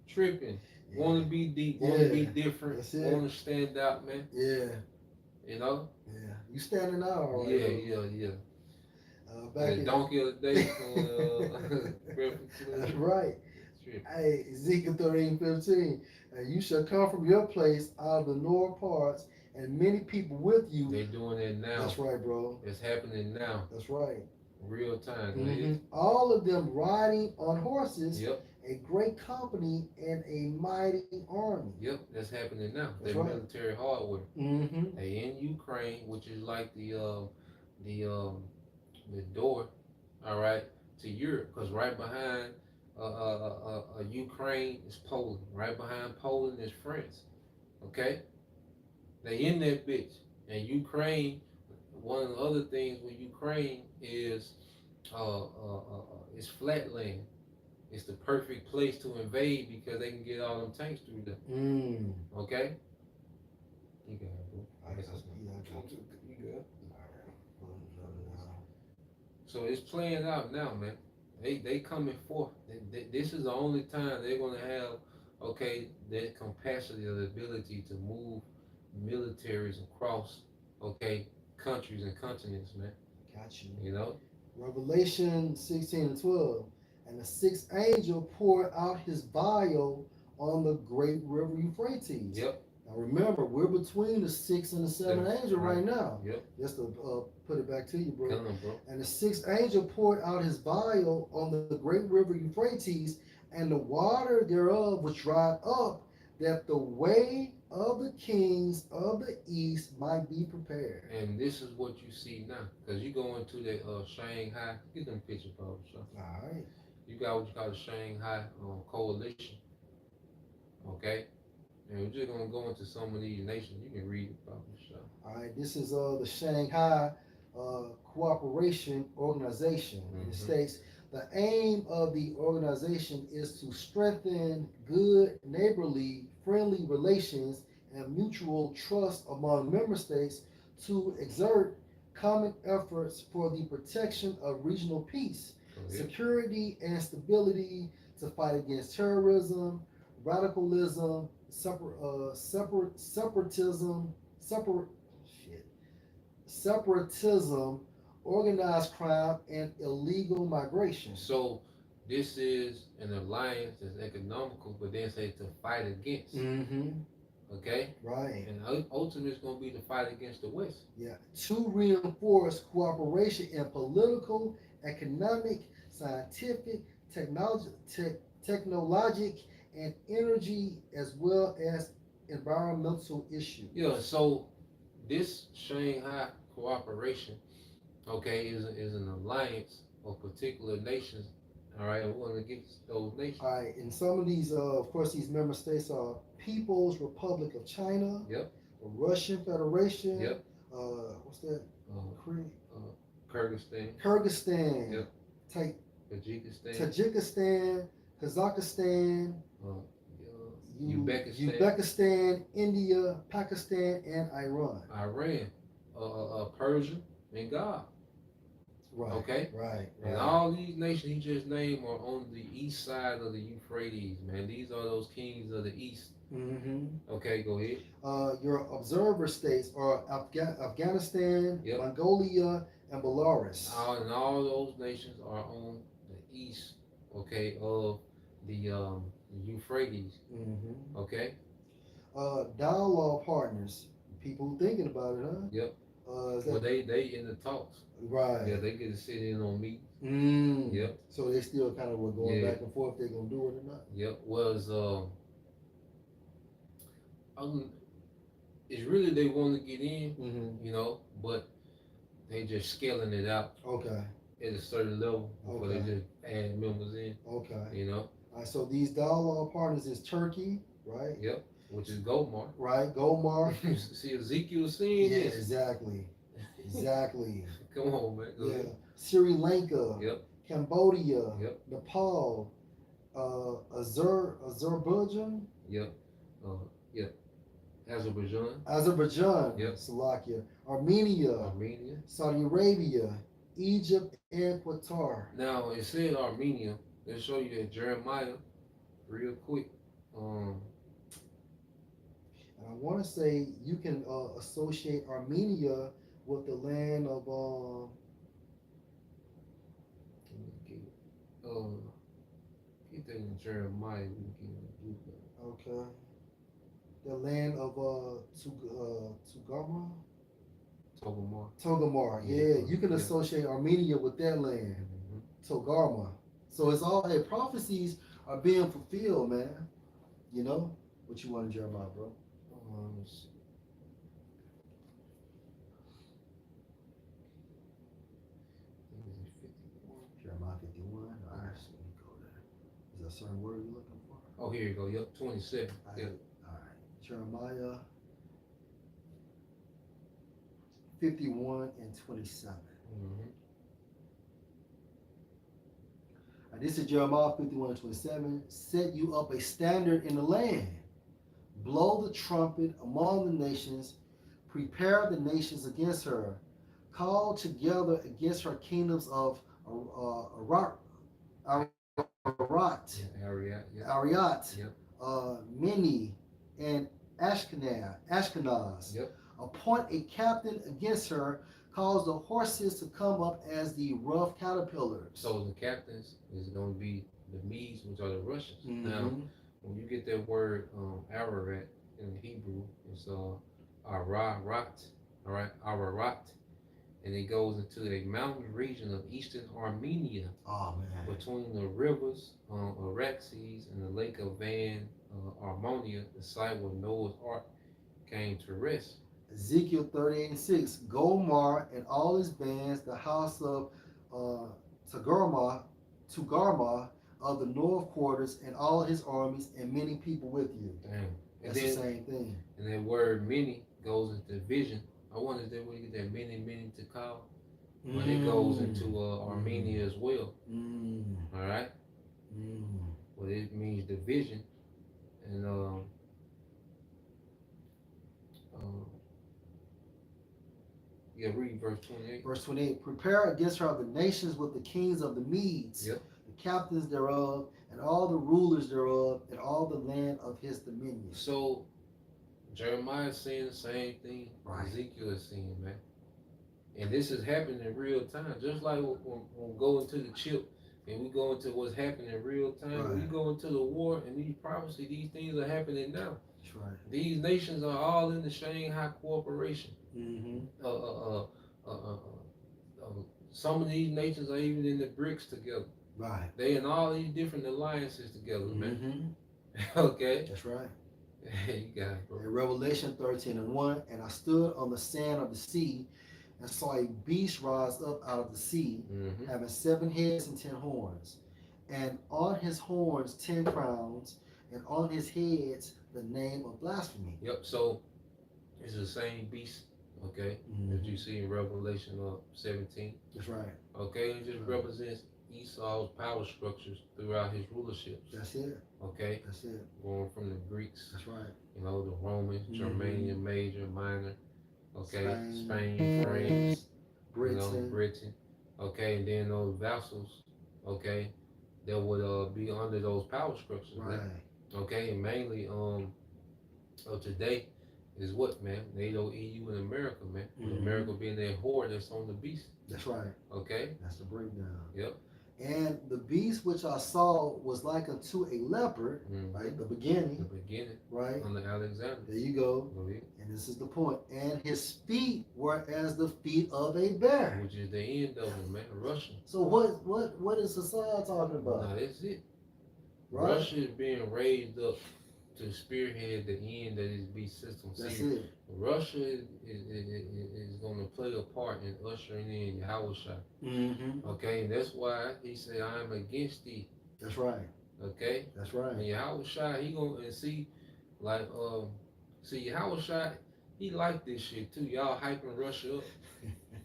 Tripping. Yeah. Want to be deep, want to be different, want to stand out, man. Yeah. You know? Yeah. You standing out all right. Yeah. Back donkey of the day. That's right. Hey, Ezekiel 13:15. And you shall come from your place out of the north parts, and many people with you. They're doing it now. That's right, bro. It's happening now. That's right. Real time. Go ahead. All of them riding on horses, Yep. a great company, and a mighty army. Yep. That's happening now. That's They're right. military hardware. Mm-hmm. They in Ukraine, which is like the door, all right, to Europe, because right behind Ukraine is Poland. Right behind Poland is France. Okay, they in that bitch. And Ukraine, one of the other things with Ukraine is it's flat land. It's the perfect place to invade because they can get all them tanks through there. Mm. Okay, you got it, bro. I got you. You good? All right. So it's playing out now, man. They coming forth. This is the only time they're gonna have that capacity or the ability to move militaries across countries and continents, man. Got you. You know. Revelation 16 and 12. And the sixth angel poured out his vial on the great river Euphrates. Yep. Now remember, we're between the sixth and the seventh angel right now. Yep. Just to put it back to you, bro. Come on, bro. And the sixth angel poured out his vial on the great river Euphrates, and the water thereof was dried up, that the way of the kings of the east might be prepared. And this is what you see now, because you go into the Shanghai. Get them picture, bro. So. All right. You got what you call the Shanghai Coalition. Okay? And we're just gonna go into some of these nations. You can read about this stuff. All right, this is the Shanghai Cooperation Organization. Mm-hmm. It states the aim of the organization is to strengthen good, neighborly, friendly relations and mutual trust among member states to exert common efforts for the protection of regional peace, security, and stability, to fight against terrorism, radicalism, separatism, organized crime, and illegal migration. So this is an alliance that's economical, but then say to fight against. Mm-hmm. Okay? Right. And ultimately it's going to be the fight against the West. Yeah. To reinforce cooperation in political, economic, scientific, technologic, and energy, as well as environmental issues. Yeah, so this Shanghai cooperation, is an alliance of particular nations. All right, and we're going to get those nations. All right, and some of these, of course, these member states are People's Republic of China, yep, Russian Federation, yep, what's that? Kyrgyzstan, yep, Tajikistan, Kazakhstan, Uzbekistan, India, Pakistan, and Iran. Persia, and God. Right. Okay. Right. And all these nations he just named are on the east side of the Euphrates, man. These are those kings of the east. Mm-hmm. Okay, go ahead. Your observer states are Afghanistan, yep, Mongolia, and Belarus. And all those nations are on the east, of the Euphrates. Mm-hmm. Okay. Dialogue partners. People thinking about it, huh? Yep. Well, they in the talks. Right. Yeah, they get to sit in on meetings. Mm. Yep. So they still kind of were going back and forth if they're gonna do it or not. Yep. It's really they want to get in, but they just scaling it out. Okay. At a certain level before they just add members in. Okay. All right. So these dialogue partners is Turkey, right? Yep. Which is Goldmark. Right. Goldmark. See, Ezekiel seeing this. Exactly. Exactly. Come on, man. Go ahead. Sri Lanka. Yep. Cambodia. Yep. Nepal. Azerbaijan. Yep. Yep. Azerbaijan. Yep. Slovakia. Armenia. Saudi Arabia. Egypt and Qatar. Now it said Armenia. Let's show you that Jeremiah real quick. I want to say you can associate Armenia with the land of get that in Jeremiah. We can do that. Okay. The land of Tugama. Togomar. Togarmah. Yeah, you can associate Armenia with that land. Togarmah. So it's all, hey, prophecies are being fulfilled, man. You know what you want in Jeremiah, bro? Let's see. I think it's 51. Jeremiah 51. All right, so let me go there. Is there a certain word you're looking for? Oh, here you go. Yep, 27. All right, Yep. all right. Jeremiah 51 and 27. Mm-hmm. This is Jeremiah 51 and 27. Set you up a standard in the land. Blow the trumpet among the nations. Prepare the nations against her. Call together against her kingdoms of Arat, Ariat, Yep. Mini, and Ashkenaz. Yep. Appoint a captain against her. Cause the horses to come up as the rough caterpillars. So the captains is going to be the Medes, which are the Russians. Mm-hmm. Now, when you get that word Ararat in the Hebrew, it's Ararat, all right, Ararat, and it goes into a mountain region of eastern Armenia. Oh man! Between the rivers Araxes and the lake of Van Armonia, the site where Noah's Ark came to rest. Ezekiel 38 and 6. Gomar and all his bands, the house of Togarmah of the north quarters, and all his armies, and many people with you. Damn. That's the same thing. And that word many goes into vision. I wonder if where you get that many to call. But it goes into Armenia as well. All right. Well, it means division, and yeah, read verse 28. Verse 28. Prepare against her the nations with the kings of the Medes, yep, the captains thereof, and all the rulers thereof, and all the land of his dominion. So Jeremiah is saying the same thing Ezekiel is saying, man. And this is happening in real time. Just like when we go into the chip and we go into what's happening in real time. When you go into the war and these prophecies, these things are happening now. That's right. These nations are all in the Shanghai Cooperation. Some of these nations are even in the BRICS together. Right. They in all these different alliances together, man. Okay. That's right. You got it, bro. In Revelation 13 and 1, and I stood on the sand of the sea and saw a beast rise up out of the sea, having 7 heads and 10 horns, and on his horns 10 crowns, and on his heads the name of blasphemy. Yep. So it's the same beast, okay, that you see in Revelation 17. That's right. Okay, it just represents Esau's power structures throughout his rulership. That's it. Okay. That's it. Going from the Greeks. That's right. You know, the Romans, Germanian, Major, Minor. Okay, Spain, France, Britain. Britain. Okay, and then those vassals, okay, that would be under those power structures. Right. Man. Okay, and mainly today is what, man? NATO, EU, and America, man. America being that whore that's on the beast. That's right. Okay. That's the breakdown. Yep. And the beast which I saw was like unto a leopard, right? The beginning. The beginning. Right. On the Alexander. There you go. Okay. And this is the point. And his feet were as the feet of a bear. Which is the end of it, man. Russia. So what is Hassan talking about? Nah, that's it. Right? Russia is being raised up to spearhead the end of this beast system. That's it. Russia is going to play a part in ushering in Yahushua. Okay, and that's why he said, I am against thee. That's right. Okay? That's right. And Yahushua, he going to see, like, Yahushua, he like this shit too. Y'all hyping Russia up.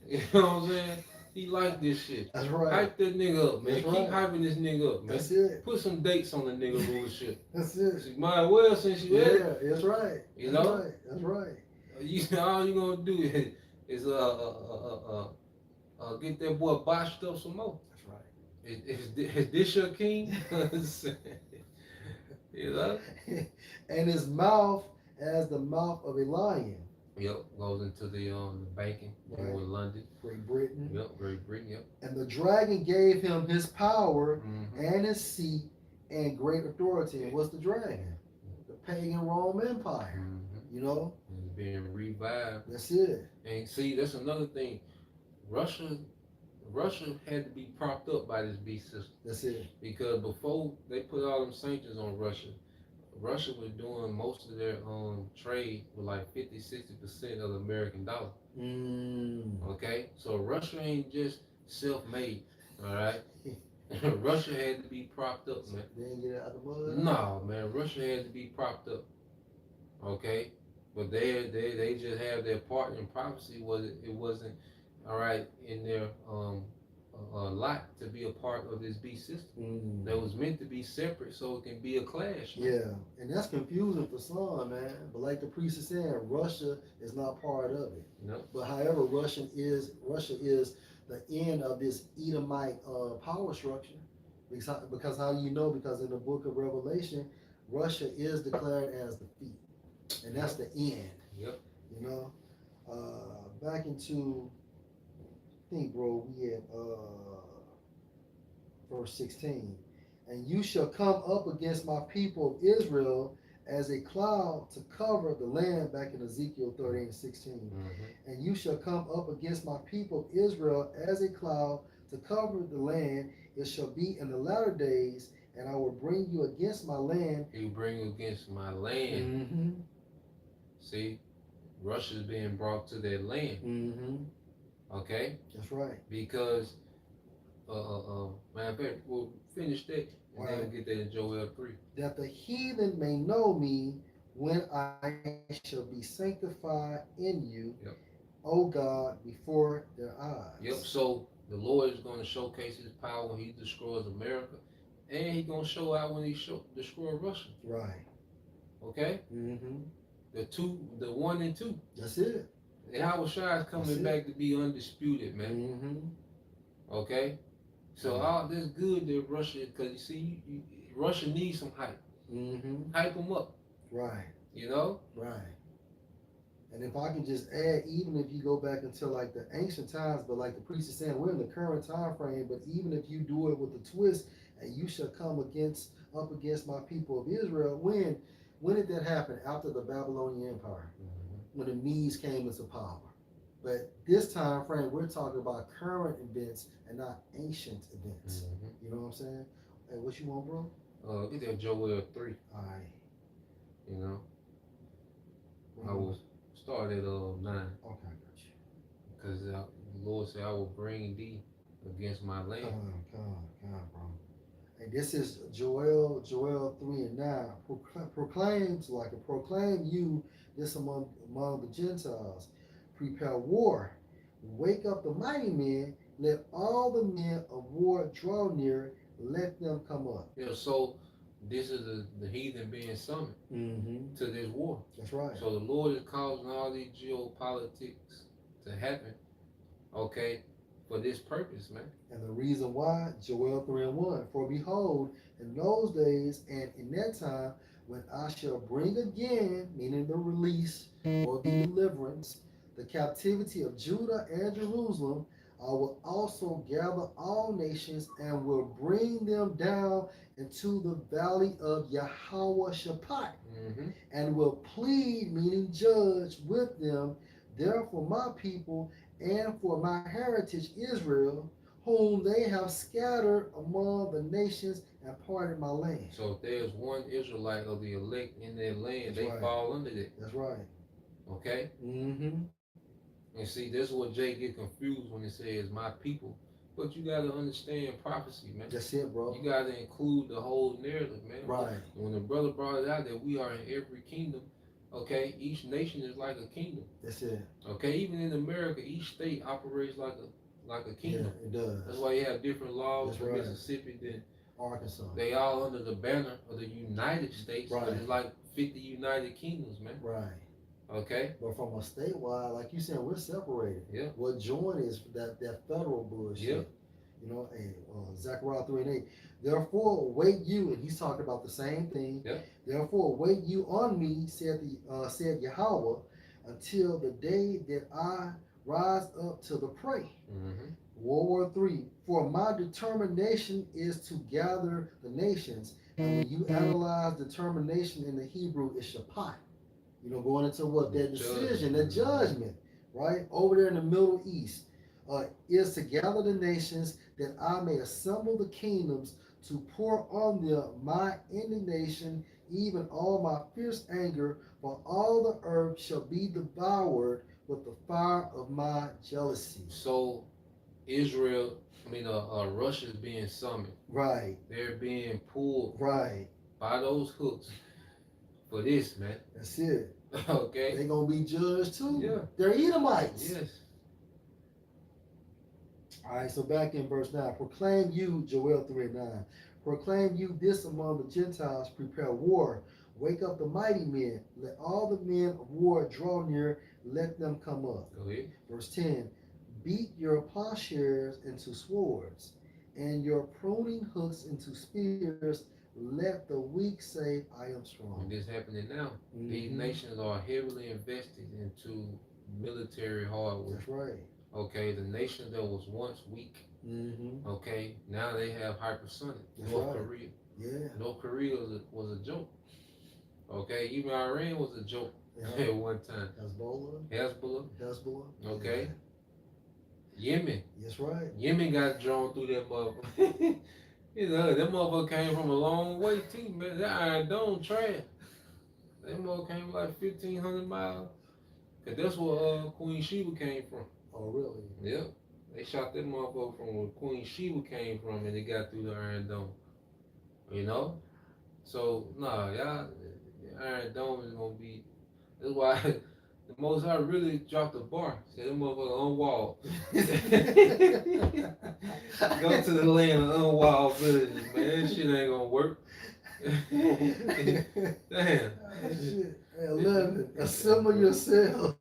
You know what I'm saying? He like this shit. That's right. Hype that nigga up, man. That's Keep right. hyping this nigga up, man. That's it. Put some dates on the nigga rulership. That's it. She might well since you yeah, that's right. You that's know? Right. That's right. All you gonna do is get that boy botched up some more. That's right. Is this your king? You know? And his mouth as the mouth of a lion. Yep, goes into the banking in London. Great Britain. Yep, Great Britain, yep. And the dragon gave him his power and his seat and great authority. And what's the dragon? The pagan Rome Empire. You know? being revived. That's it. And see, that's another thing. Russia Russia had to be propped up by this beast system. That's it. Because before they put all them sanctions on Russia, Russia was doing most of their trade with like 50-60% of the American dollar. Mm. Okay? So Russia ain't just self made. Alright? Russia had to be propped up, man. They didn't get it out the mud? No, man, Russia had to be propped up. Okay? But they just have their part in prophecy. It wasn't all right in their lot to be a part of this beast system. That was meant to be separate so it can be a clash. Man. Yeah, and that's confusing for some, man. But like the priest is saying, Russia is not part of it. No. But however, Russia is the end of this Edomite power structure. Because how do you know? Because in the book of Revelation, Russia is declared as the feet, and that's the end. Yep. You know, back into, I think, bro, we had verse 16. And you shall come up against my people of Israel as a cloud to cover the land, back in Ezekiel 13:16. And you shall come up against my people of Israel as a cloud to cover the land. It shall be in the latter days, and I will bring you against my land. You bring you against my land. See, Russia's being brought to their land. Okay? That's right. Because, matter of fact, we'll finish that and then we'll get that in Joel 3. That the heathen may know me when I shall be sanctified in you, O God, before their eyes. Yep, so the Lord is going to showcase his power when he destroys America, and he's going to show out when he destroy Russia. Right. Okay? The 1 and 2. That's it. And Howard Shah is coming back to be undisputed, man. Okay? So all this good that Russia, because you see, Russia needs some hype. Hype them up. Right. You know? Right. And if I can just add, even if you go back until like the ancient times, but like the priest is saying, we're in the current time frame, but even if you do it with a twist, and you shall come up against my people of Israel, when did that happen? After the Babylonian Empire, when the Medes came into power. But this time frame, we're talking about current events and not ancient events. You know what I'm saying? Hey, what you want, bro? Get that Joel 3. All right. You know? I will start at 9. Okay, I got you. Because the Lord said, I will bring thee against my land. Come on, bro. Hey, this is Joel 3 and 9. Proclaim you this among the Gentiles. Prepare war. Wake up the mighty men. Let all the men of war draw near. Let them come up. Yeah, so this is the heathen being summoned to this war. That's right. So the Lord is causing all these geopolitics to happen, okay, for this purpose, man. And the reason why, Joel 3 and 1, for behold, in those days and in that time, when I shall bring again, meaning the release or the deliverance, the captivity of Judah and Jerusalem, I will also gather all nations and will bring them down into the valley of Yahweh Shaphat, and will plead, meaning judge, with them. Therefore my people and for my heritage Israel, whom they have scattered among the nations and parted my land. So if there's one Israelite of the elect in their land, they fall under that. That's right. Okay? And see, this is what Jay get confused when it says my people. But you gotta understand prophecy, man. That's it, bro. You gotta include the whole narrative, man. Right. When the brother brought it out that we are in every kingdom, okay, each nation is like a kingdom. That's it. Okay, even in America, each state operates like a kingdom. Yeah, it does. That's why you have different laws in Mississippi than Arkansas. They all under the banner of the United States. Right. But it's like 50 United Kingdoms, man. Right. Okay. But from a statewide, like you said, we're separated. Yeah. What joint is that federal bullshit. Yeah. You know, and Zechariah 3 and 8. Therefore, wait you, and he's talking about the same thing. Yeah. Therefore, wait you on me, said Yahweh, until the day that I rise up to the prey. World War III. For my determination is to gather the nations. And when you analyze determination in the Hebrew, it's Shaphat. Going into what? The That decision, that judgment. judgment, right? Over there in the Middle East, is to gather the nations that I may assemble the kingdoms to pour on them my indignation, even all my fierce anger, for all the earth shall be devoured with the fire of my jealousy. So Israel, Russia's being summoned. Right. They're being pulled Right. by those hooks for this, man. That's it. Okay. They're gonna be judged too. Yeah. They're Edomites. Yes. All right, so back in verse 9, proclaim you, Joel 3 and 9, proclaim you this among the Gentiles, prepare war, wake up the mighty men, let all the men of war draw near, let them come up. Go ahead. Verse 10, beat your plowshares into swords, and your pruning hooks into spears, let the weak say, I am strong. And this happening now. These nations are heavily invested into military hardware. That's right. Okay, the nation that was once weak, okay, now they have hypersonic. That's North right. Korea. Yeah. North Korea was a joke. Okay, even Iran was a joke at one time. Hezbollah. Okay. Yeah. Yemen. That's right. Yemen got drawn through that motherfucker. That motherfucker came from a long way too, man. That Iron Dome trash. That motherfucker came like 1,500 miles. Cause that's where Queen Sheba came from. Oh, really? Yep. They shot that motherfucker from where Queen Sheba came from, and they got through the Iron Dome. So, y'all, the Iron Dome is gonna be. That's why the Most High really dropped the bar. Said that motherfucker unwalled. Go to the land of unwalled villages, man. That shit ain't gonna work. Damn. Shit. 11. Assemble yourselves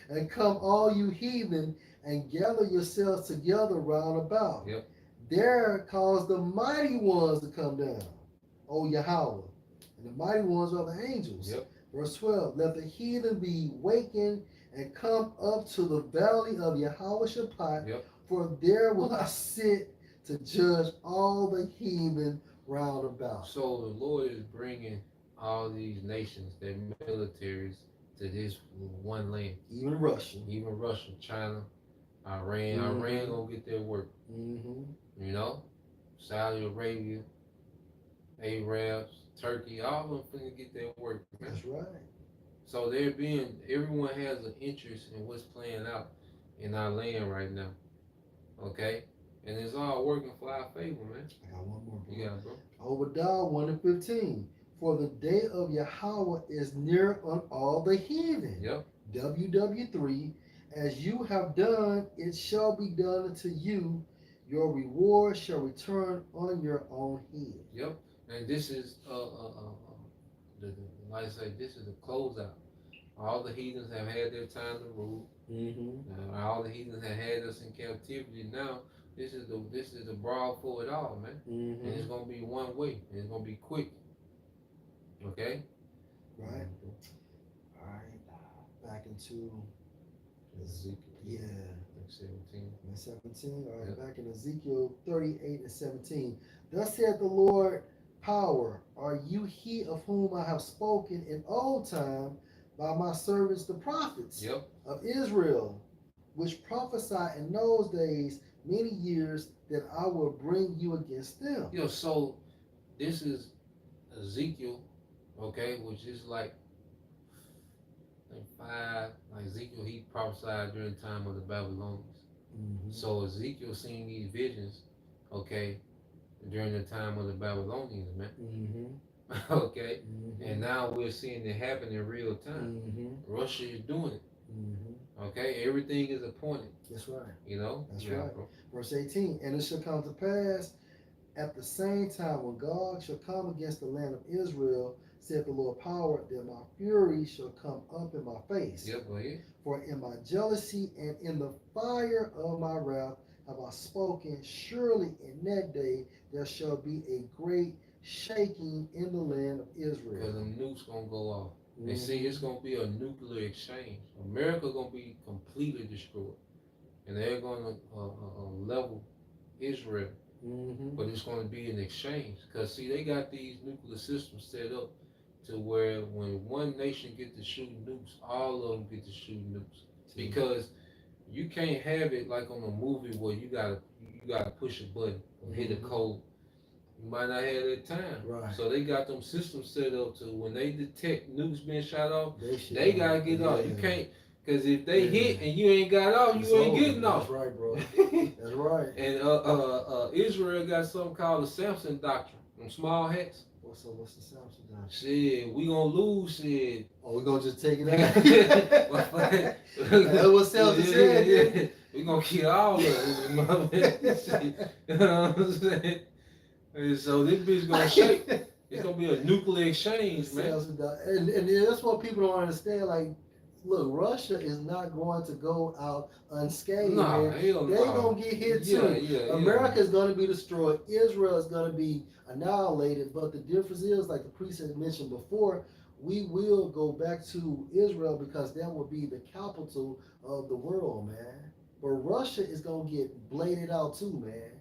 and come, all you heathen, and gather yourselves together round about. Yep. There cause the mighty ones to come down, O Yahweh. And the mighty ones are the angels. Yep. Verse 12. Let the heathen be wakened and come up to the valley of Yahweh Shaphat. Yep. For there will I sit to judge all the heathen round about. So the Lord is bringing all these nations, their militaries, to this one land. Even Russia, China, Iran. Iran gonna get their work. Saudi Arabia, Arabs, Turkey, all of them finna get their work. Man. That's right. So everyone has an interest in what's playing out in our land right now. Okay? And it's all working for our favor, man. I got one more, bro. You got it, bro. Obadiah 1 and 15. For the day of Yahweh is near on all the heathen. Yep. WW3. As you have done, it shall be done unto you. Your reward shall return on your own head. Yep. And this is like I say, this is a closeout. All the heathens have had their time to rule. All the heathens have had us in captivity. Now this is the brawl for it all, man. And it's gonna be one way. And it's gonna be quick. Okay. Right. All right. Back into Ezekiel. Yeah. 17. 17. All right. Yep. Back in Ezekiel 38 and 17. Thus saith the Lord, power, are you he of whom I have spoken in old time by my servants the prophets of Israel, which prophesied in those days many years that I will bring you against them. So this is Ezekiel, okay, which is like Ezekiel, he prophesied during the time of the Babylonians. So Ezekiel seen these visions, okay, during the time of the Babylonians, man. Okay. And now we're seeing it happen in real time. Russia is doing it. Okay, everything is appointed. That's right. That's right. Bro. Verse 18, and it shall come to pass at the same time when God shall come against the land of Israel, saith the Lord power, that my fury shall come up in my face. Yep, go ahead. For in my jealousy and in the fire of my wrath have I spoken, surely in that day there shall be a great shaking in the land of Israel. Because the nukes gonna go off. And see, it's gonna be a nuclear exchange. America gonna be completely destroyed, and they're gonna level Israel. But it's gonna be an exchange. Cause see, they got these nuclear systems set up to where when one nation get to shoot nukes, all of them get to shoot nukes. Because you can't have it like on a movie where you gotta push a button or hit a code. You might not have that time. Right. So they got them systems set up to when they detect nukes being shot off, They they gotta get off. You can't, because if they hit and you ain't got off, you ain't getting off. That's right, bro. That's right. And Israel got something called the Samson doctrine. Them small hats. What's the Samson doctrine? Shit, we gonna lose shit. Oh, we gonna just take it out. That's what Samson said. Yeah. We gonna kill all of them. You know what I'm saying? And so this bitch gonna shake. It's gonna be a nuclear exchange, man. And that's what people don't understand. Like, look, Russia is not going to go out unscathed. Nah, man. hell They nah. gonna get hit too. Yeah, America is gonna be destroyed. Israel is gonna be annihilated. But the difference is, like the priest had mentioned before, we will go back to Israel because that will be the capital of the world, man. But Russia is gonna get bladed out too, man.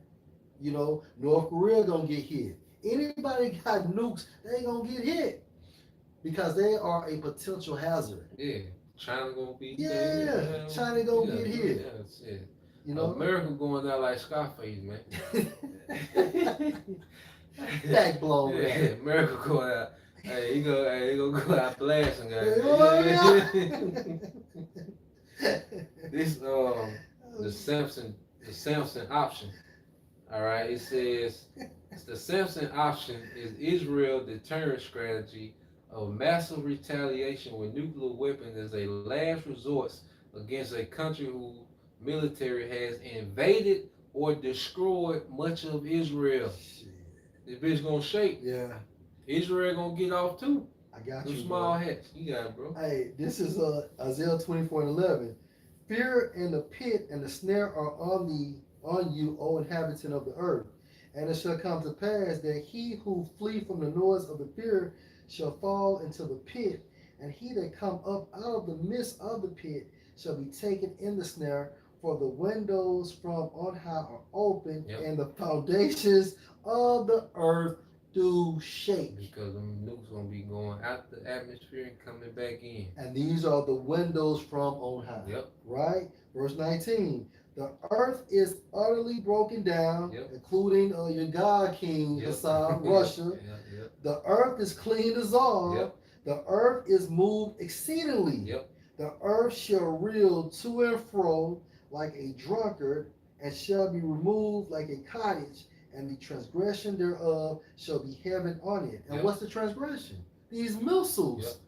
You know, North Korea gonna get hit. Anybody got nukes, they gonna get hit because they are a potential hazard. Yeah, China gonna be there. China gonna get hit. Yeah, that's it. You know, America going out like Scarface, man. Back blown. Yeah, America going out. Hey, he gonna go out blasting, guys. This the Samson option. All right, it says the Samson option is Israel's deterrent strategy of massive retaliation with nuclear weapons as a last resort against a country whose military has invaded or destroyed much of Israel. Shit. This bitch gonna shake. Yeah. Israel gonna get off too. I got you. You, Small bro. hats. You got it, bro. Hey, this is Isaiah 24:11. Fear and the pit and the snare are on you, O inhabitant of the earth. And it shall come to pass that he who flee from the noise of the fear shall fall into the pit, and he that come up out of the midst of the pit shall be taken in the snare, for the windows from on high are open, and the foundations of the earth do shake. Because them nukes gonna be going out the atmosphere and coming back in. And these are the windows from on high. Yep. Right? Verse 19. The earth is utterly broken down, including your God King, Hassan, Russia. The earth is clean dissolved. The earth is moved exceedingly. The earth shall reel to and fro like a drunkard, and shall be removed like a cottage, and the transgression thereof shall be heaven on it. And what's the transgression? These missiles.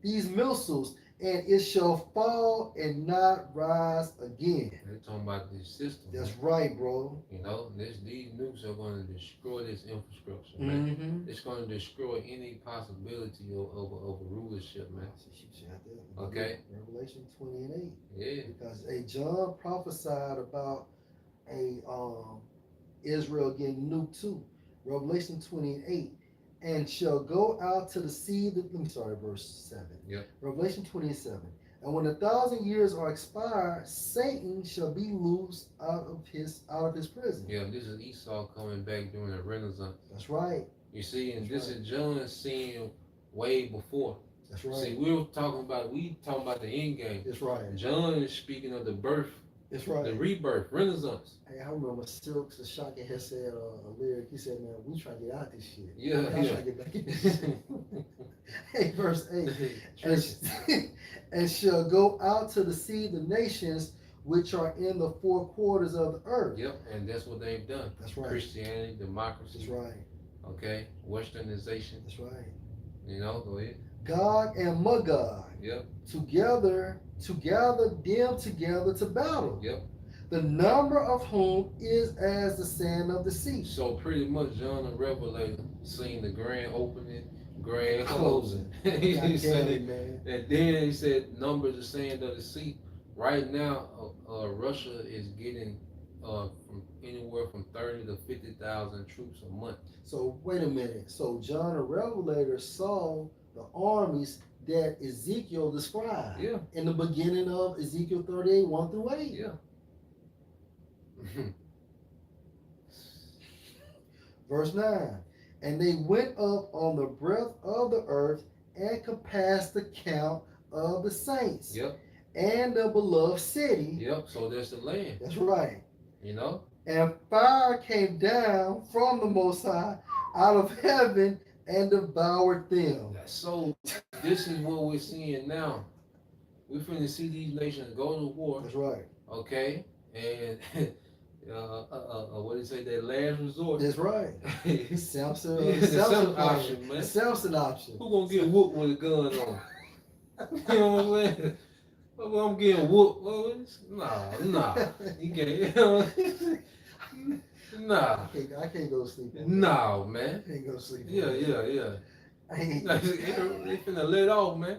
These missiles. And it shall fall and not rise again. They're talking about this system. That's right, bro. You know, these nukes are going to destroy this infrastructure, man. Mm-hmm. It's going to destroy any possibility of a rulership, man. Okay. Revelation 20:8. Yeah. Because John prophesied about Israel getting nuked too. Revelation 20:8. And shall go out to the sea. Verse 7. Yep. Revelation 27. And when 1,000 years are expired, Satan shall be loosed out of his prison. Yeah, this is Esau coming back during the Renaissance. That's right. You see, and this is John seeing way before. That's right. See, we talking about the end game. That's right. John is speaking of the birth. That's right. The rebirth, Renaissance. Hey, I remember Silk Sashaki had said a lyric. He said, "Man, we trying to get out this shit. Yeah, trying to get back in this shit." Hey, verse 8. and shall go out to the sea the nations which are in the four quarters of the earth. Yep, and that's what they've done. That's right. Christianity, democracy. That's right. Okay, Westernization. That's right. You know, go ahead. Gog and Magog. Yep. Together them together to battle. Yep. The number of whom is as the sand of the sea. So pretty much John the Revelator seen the grand opening, grand closing. He said it, man. And then he said numbers the sand of the sea. Right now, Russia is getting from anywhere from 30 to 50,000 troops a month. So wait a minute. So John the Revelator saw the armies that Ezekiel described in the beginning of Ezekiel 38, 1 through 8. Yeah. Verse 9. And they went up on the breadth of the earth and compassed the camp of the saints Yep. and the beloved city. Yep. So that's the land. That's right. You know. And fire came down from the Most High out of heaven and devoured them. So this is what we're seeing now. We're finna see these nations go to war. That's right. Okay. And what do you say? Their last resort. That's right. Samson, the Samson option, man. The Samson option. Who gonna get whooped with a gun on? You know what I'm saying? Well, I'm getting whooped. Well, nah. You can't. You know? Nah. I can't go to sleep. Nah, man. I can't go to sleep. Yeah. They finna let off, man.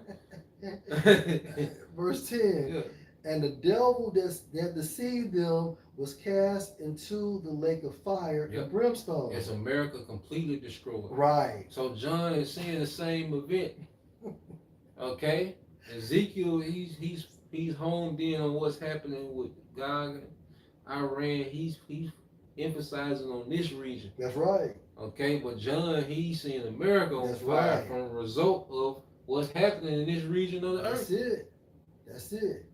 Verse 10. Yeah. And the devil that deceived them was cast into the lake of fire and brimstone. It's America completely destroyed. Right. So John is seeing the same event. Okay? Ezekiel, he's honed in on what's happening with Gog, Iran. He's emphasizing on this region. That's right. Okay, but John, he's seeing America on fire right. from a result of what's happening in this region of the earth. That's it.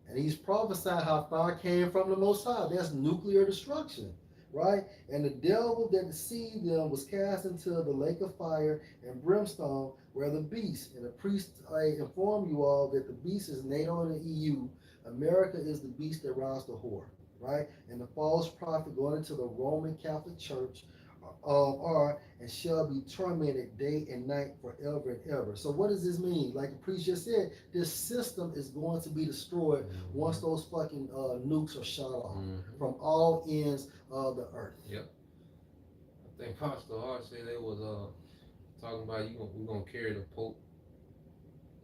And he's prophesying how fire came from the Most High. That's nuclear destruction, right? And the devil that deceived them was cast into the lake of fire and brimstone, where the beast, and the priest, I inform you all that the beast is NATO and the EU. America is the beast that rides the whore, right? And the false prophet going into the Roman Catholic Church are and shall be tormented day and night forever and ever. So what does this mean? Like the priest just said, this system is going to be destroyed once those fucking nukes are shot off from all ends of the earth. Yep. I think Pastor Hart said they was talking about we're gonna carry the Pope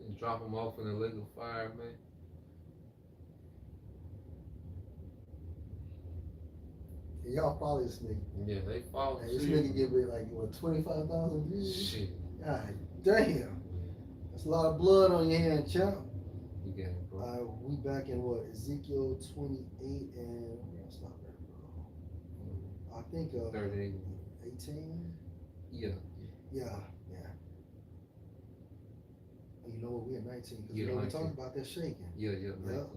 and drop him off in the lake of fire, man. Y'all follow this nigga. Yeah, they follow. Hey, this nigga give me like what 25,000 views. Shit. God damn. That's a lot of blood on your hand, champ. You get it, bro. We back in what Ezekiel 28 and that's not there, bro. I think 38. 18. Yeah. You know what? We're at 19 because Yeah, we talked about that shaking. Yeah.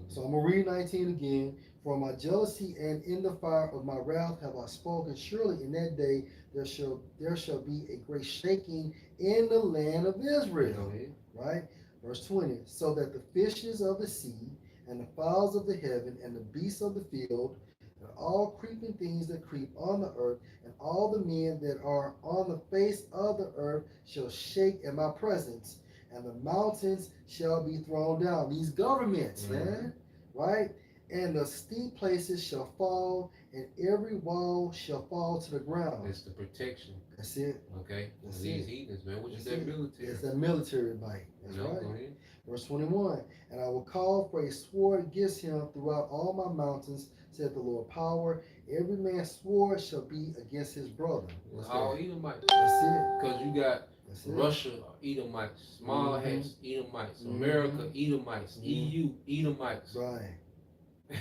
So I'm gonna read 19 again. For my jealousy and in the fire of my wrath have I spoken. Surely in that day there shall be a great shaking in the land of Israel. Right? Verse 20. So that the fishes of the sea and the fowls of the heaven and the beasts of the field and all creeping things that creep on the earth and all the men that are on the face of the earth shall shake at my presence. And the mountains shall be thrown down. These governments, man, right? And the steep places shall fall, and every wall shall fall to the ground. It's the protection. That's it. Okay. That's these it. heathens, man. Which is that military? It's that military might. That's right. Go ahead. Verse 21. And I will call for a sword against him throughout all my mountains, said the Lord power. Every man's sword shall be against his brother. All Edomites. That's it. Because you got Russia, Edomites, small hats, Edomites, America, Edomites, EU, Edomites. Right.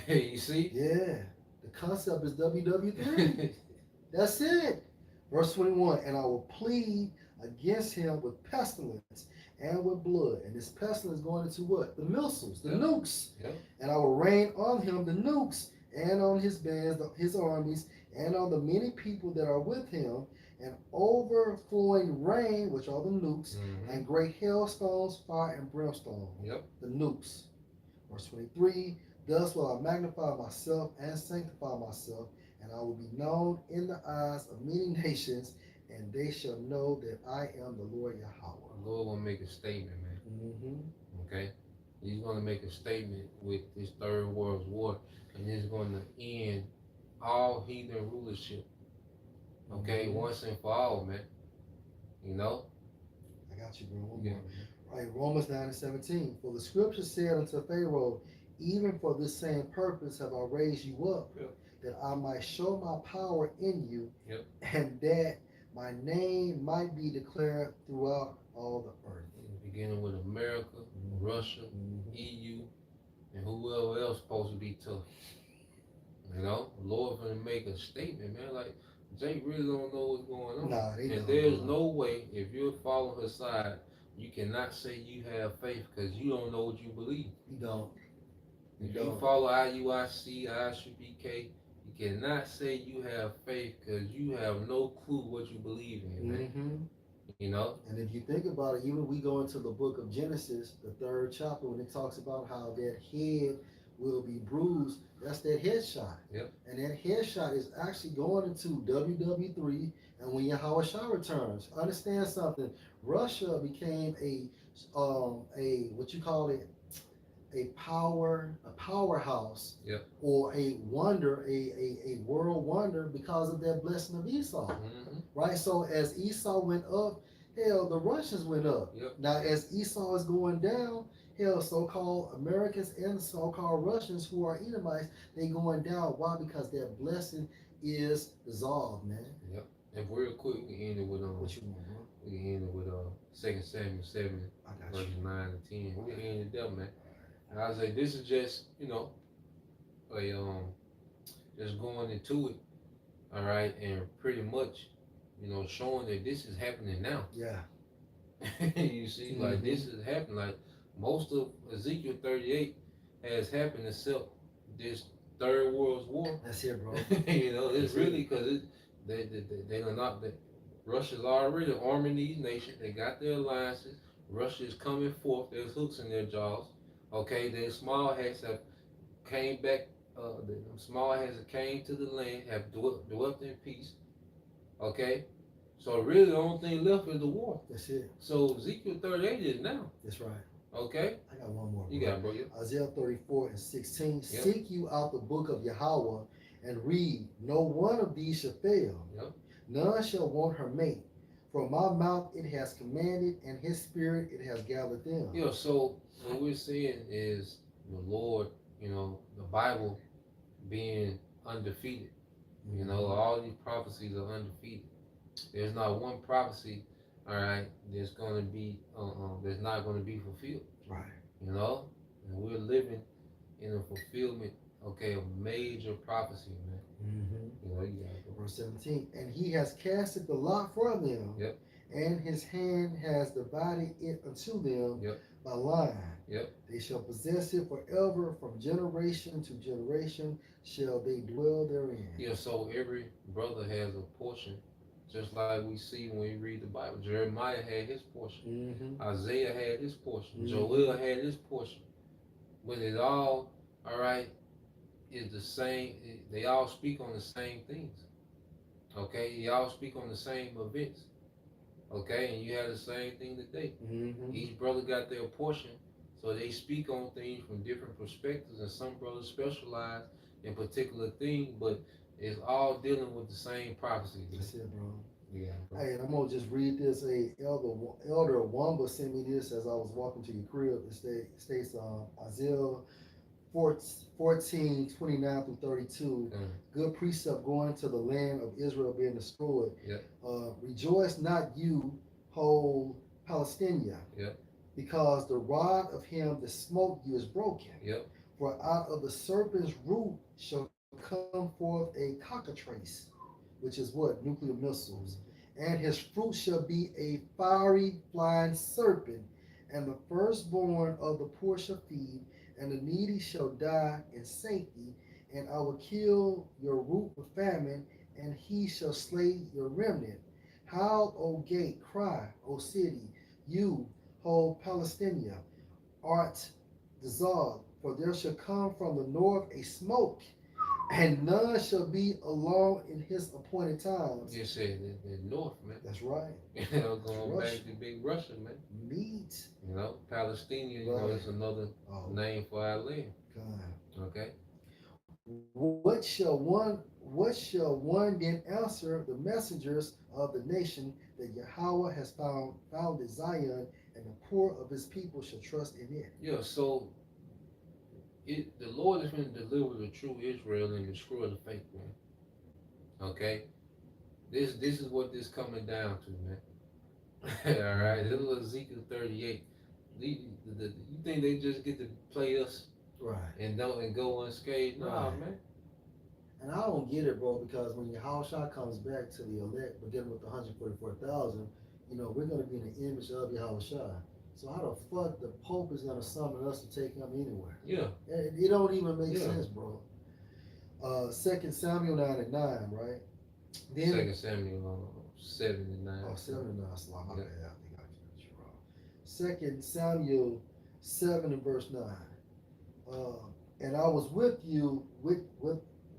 You see? Yeah. The concept is WW3. That's it. Verse 21. And I will plead against him with pestilence and with blood. And this pestilence going into what? The missiles, the nukes. Yep. And I will rain on him the nukes and on his bands, his armies, and on the many people that are with him, and overflowing rain, which are the nukes, and great hailstones, fire, and brimstone. Yep. The nukes. Verse 23, thus will I magnify myself and sanctify myself, and I will be known in the eyes of many nations, and they shall know that I am the Lord Yahweh. The Lord will make a statement, man. Okay? He's going to make a statement with this third world war, and it's going to end all heathen rulership. Okay, once and for all, man. You know? I got you, bro. Right, Romans 9:17. For the scripture said unto Pharaoh, even for this same purpose have I raised you up, that I might show my power in you, and that my name might be declared throughout all the earth. Beginning with America, Russia, EU, and whoever else supposed to be tough. You know, the Lord gonna make a statement, man. Like Jake really don't know what's going on. Nah, they And don't, there's bro. no way, if you're following her side, you cannot say you have faith because you don't know what you believe. You don't. You If you don't. follow IUIC, ISUPK, you cannot say you have faith because you have no clue what you believe in, man. Mm-hmm. You know? And if you think about it, even we go into the book of Genesis, the third chapter, when it talks about how that head will be bruised, that's that headshot. Yep. And that headshot is actually going into WW3. And when Yahweh Shah returns, understand something. Russia became a what you call it, a powerhouse, Yep. or a wonder, a world wonder because of that blessing of Esau. Mm-hmm. Right? So as Esau went up, hell, the Russians went up. Yep. Now as Esau is going down, hell, so-called Americans and so-called Russians who are Edomites, they going down. Why? Because that blessing is dissolved, man. Yep. And real quick, we can end it with What you want, bro? we can end it with 2 Samuel 7, I got verses you. 9 and 10. We can end it there, man. And I say this is just, a just going into it, all right, and pretty much, showing that this is happening now. Yeah. You see, like this is happening. Like most of Ezekiel 38 has happened except this Third World War. That's it, bro. It's really because they are not that Russia's already arming these nations. They got their alliances. Russia is coming forth. There's hooks in their jaws. Okay, the small hats have came back. The small hats that came to the land have dwelt in peace. Okay, so really the only thing left is the war. That's it. So Ezekiel 38 is now. That's right. Okay. I got one more. Bro. You got it, bro. Yeah. Isaiah 34 and 16. Yep. Seek you out the book of Yahweh and read. No one of these shall fail. Yep. None shall want her mate. From my mouth it has commanded, and his spirit it has gathered them. Yeah, so what we're seeing is the Lord, the Bible being undefeated. All these prophecies are undefeated. There's not one prophecy, all right, that's going to be, that's not going to be fulfilled. Right. And we're living in a fulfillment, okay, of major prophecy, man. Mm-hmm. You got it. Verse 17. And he has casted the lot for them. Yep. And his hand has divided it unto them Yep. by line. Yep. They shall possess it forever, from generation to generation shall they dwell therein. Yeah, so every brother has a portion, just like we see when we read the Bible. Jeremiah had his portion. Isaiah had his portion. Joel had his portion. But it all right, is the same. They all speak on the same things. Okay, they all speak on the same events. Okay, and you have the same thing today. Each brother got their portion, so they speak on things from different perspectives, and some brothers specialize in particular things, but it's all dealing with the same prophecy. That's it, bro. Yeah. Bro. Hey, and I'm gonna just read this. Elder Wamba sent me this as I was walking to your crib. It states Isaiah 14, 29 through 32. Good precept going to the land of Israel being destroyed. Yep. Rejoice not you, whole Palestinian. Yep. Because the rod of him that smote you is broken. Yep. For out of the serpent's root shall come forth a cockatrice, which is what? Nuclear missiles. And his fruit shall be a fiery flying serpent, and the firstborn of the poor shall feed, and the needy shall die in safety, and I will kill your root with famine, and he shall slay your remnant. Howl, O gate, cry, O city, you, whole Palestinian, art dissolved, for there shall come from the north a smoke, and none shall be alone in his appointed times. You said the north, man. That's right. Going back to big Russia, man. Meat. Palestinian, right. Is another name for our land. God. Okay. What shall one then answer the messengers of the nation that Yahweh has founded Zion, and the poor of his people shall trust in it? Yeah, so the Lord is going to deliver the true Israel and destroy the fake one. Okay? This is what this coming down to, man. All right, little Ezekiel 38. You think they just get to play us, right, and go unscathed? No, right. man. And I don't get it, bro, because when Yahushua comes back to the elect, beginning with the 144,000, we're going to be in the image of Yahushua. So how the fuck the Pope is going to summon us to take him anywhere? Yeah. It don't even make Yeah. sense, bro. 2 Samuel 9 and 9, right? Then 2 Samuel 7 and 9. Oh, 7 and 9. So my Yeah. bad. I think I got you wrong. 2 Samuel 7 and verse 9. And I was with you with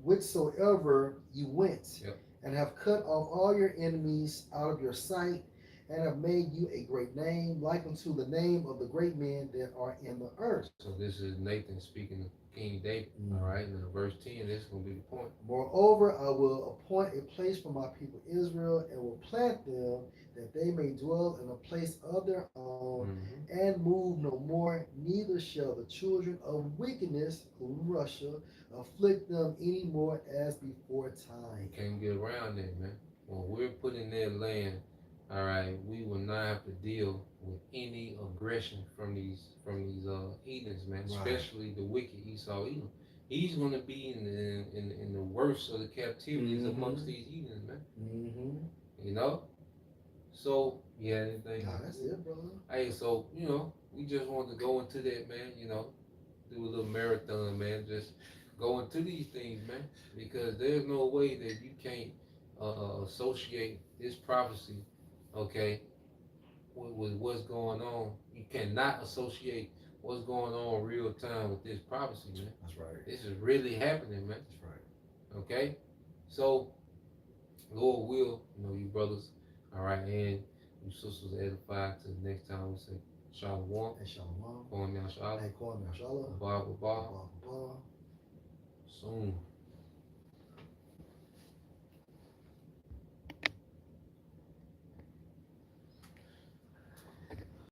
whithersoever you went, Yep. and have cut off all your enemies out of your sight, and have made you a great name, like unto the name of the great men that are in the earth. So this is Nathan speaking to King David. All right, and in verse 10, this is going to be the point. Moreover, I will appoint a place for my people Israel, and will plant them, that they may dwell in a place of their own, and move no more. Neither shall the children of wickedness, including Russia, afflict them any more as before time. You can't get around that, man. When we're put in their land, all right, we will not have to deal with any aggression from these heathens, man. Right. Especially the wicked Esau Edom. He's going to be in the worst of the captivities amongst these heathens, man. You know. So yeah, anything. Nah, that's it, brother. Hey, so we just want to go into that, man. Do a little marathon, man. Just go into these things, man, because there's no way that you can't associate this prophecy, okay, with what's going on. You cannot associate what's going on real time with this prophecy, man. That's right. This is really happening, man. That's right. Okay, so Lord will, you brothers, all right, and you sisters edified. To the next time we say Shalom. Hey, Shalom. Kwame Shalom. Hey, Kwame Shalom. Baba Baba. Soon.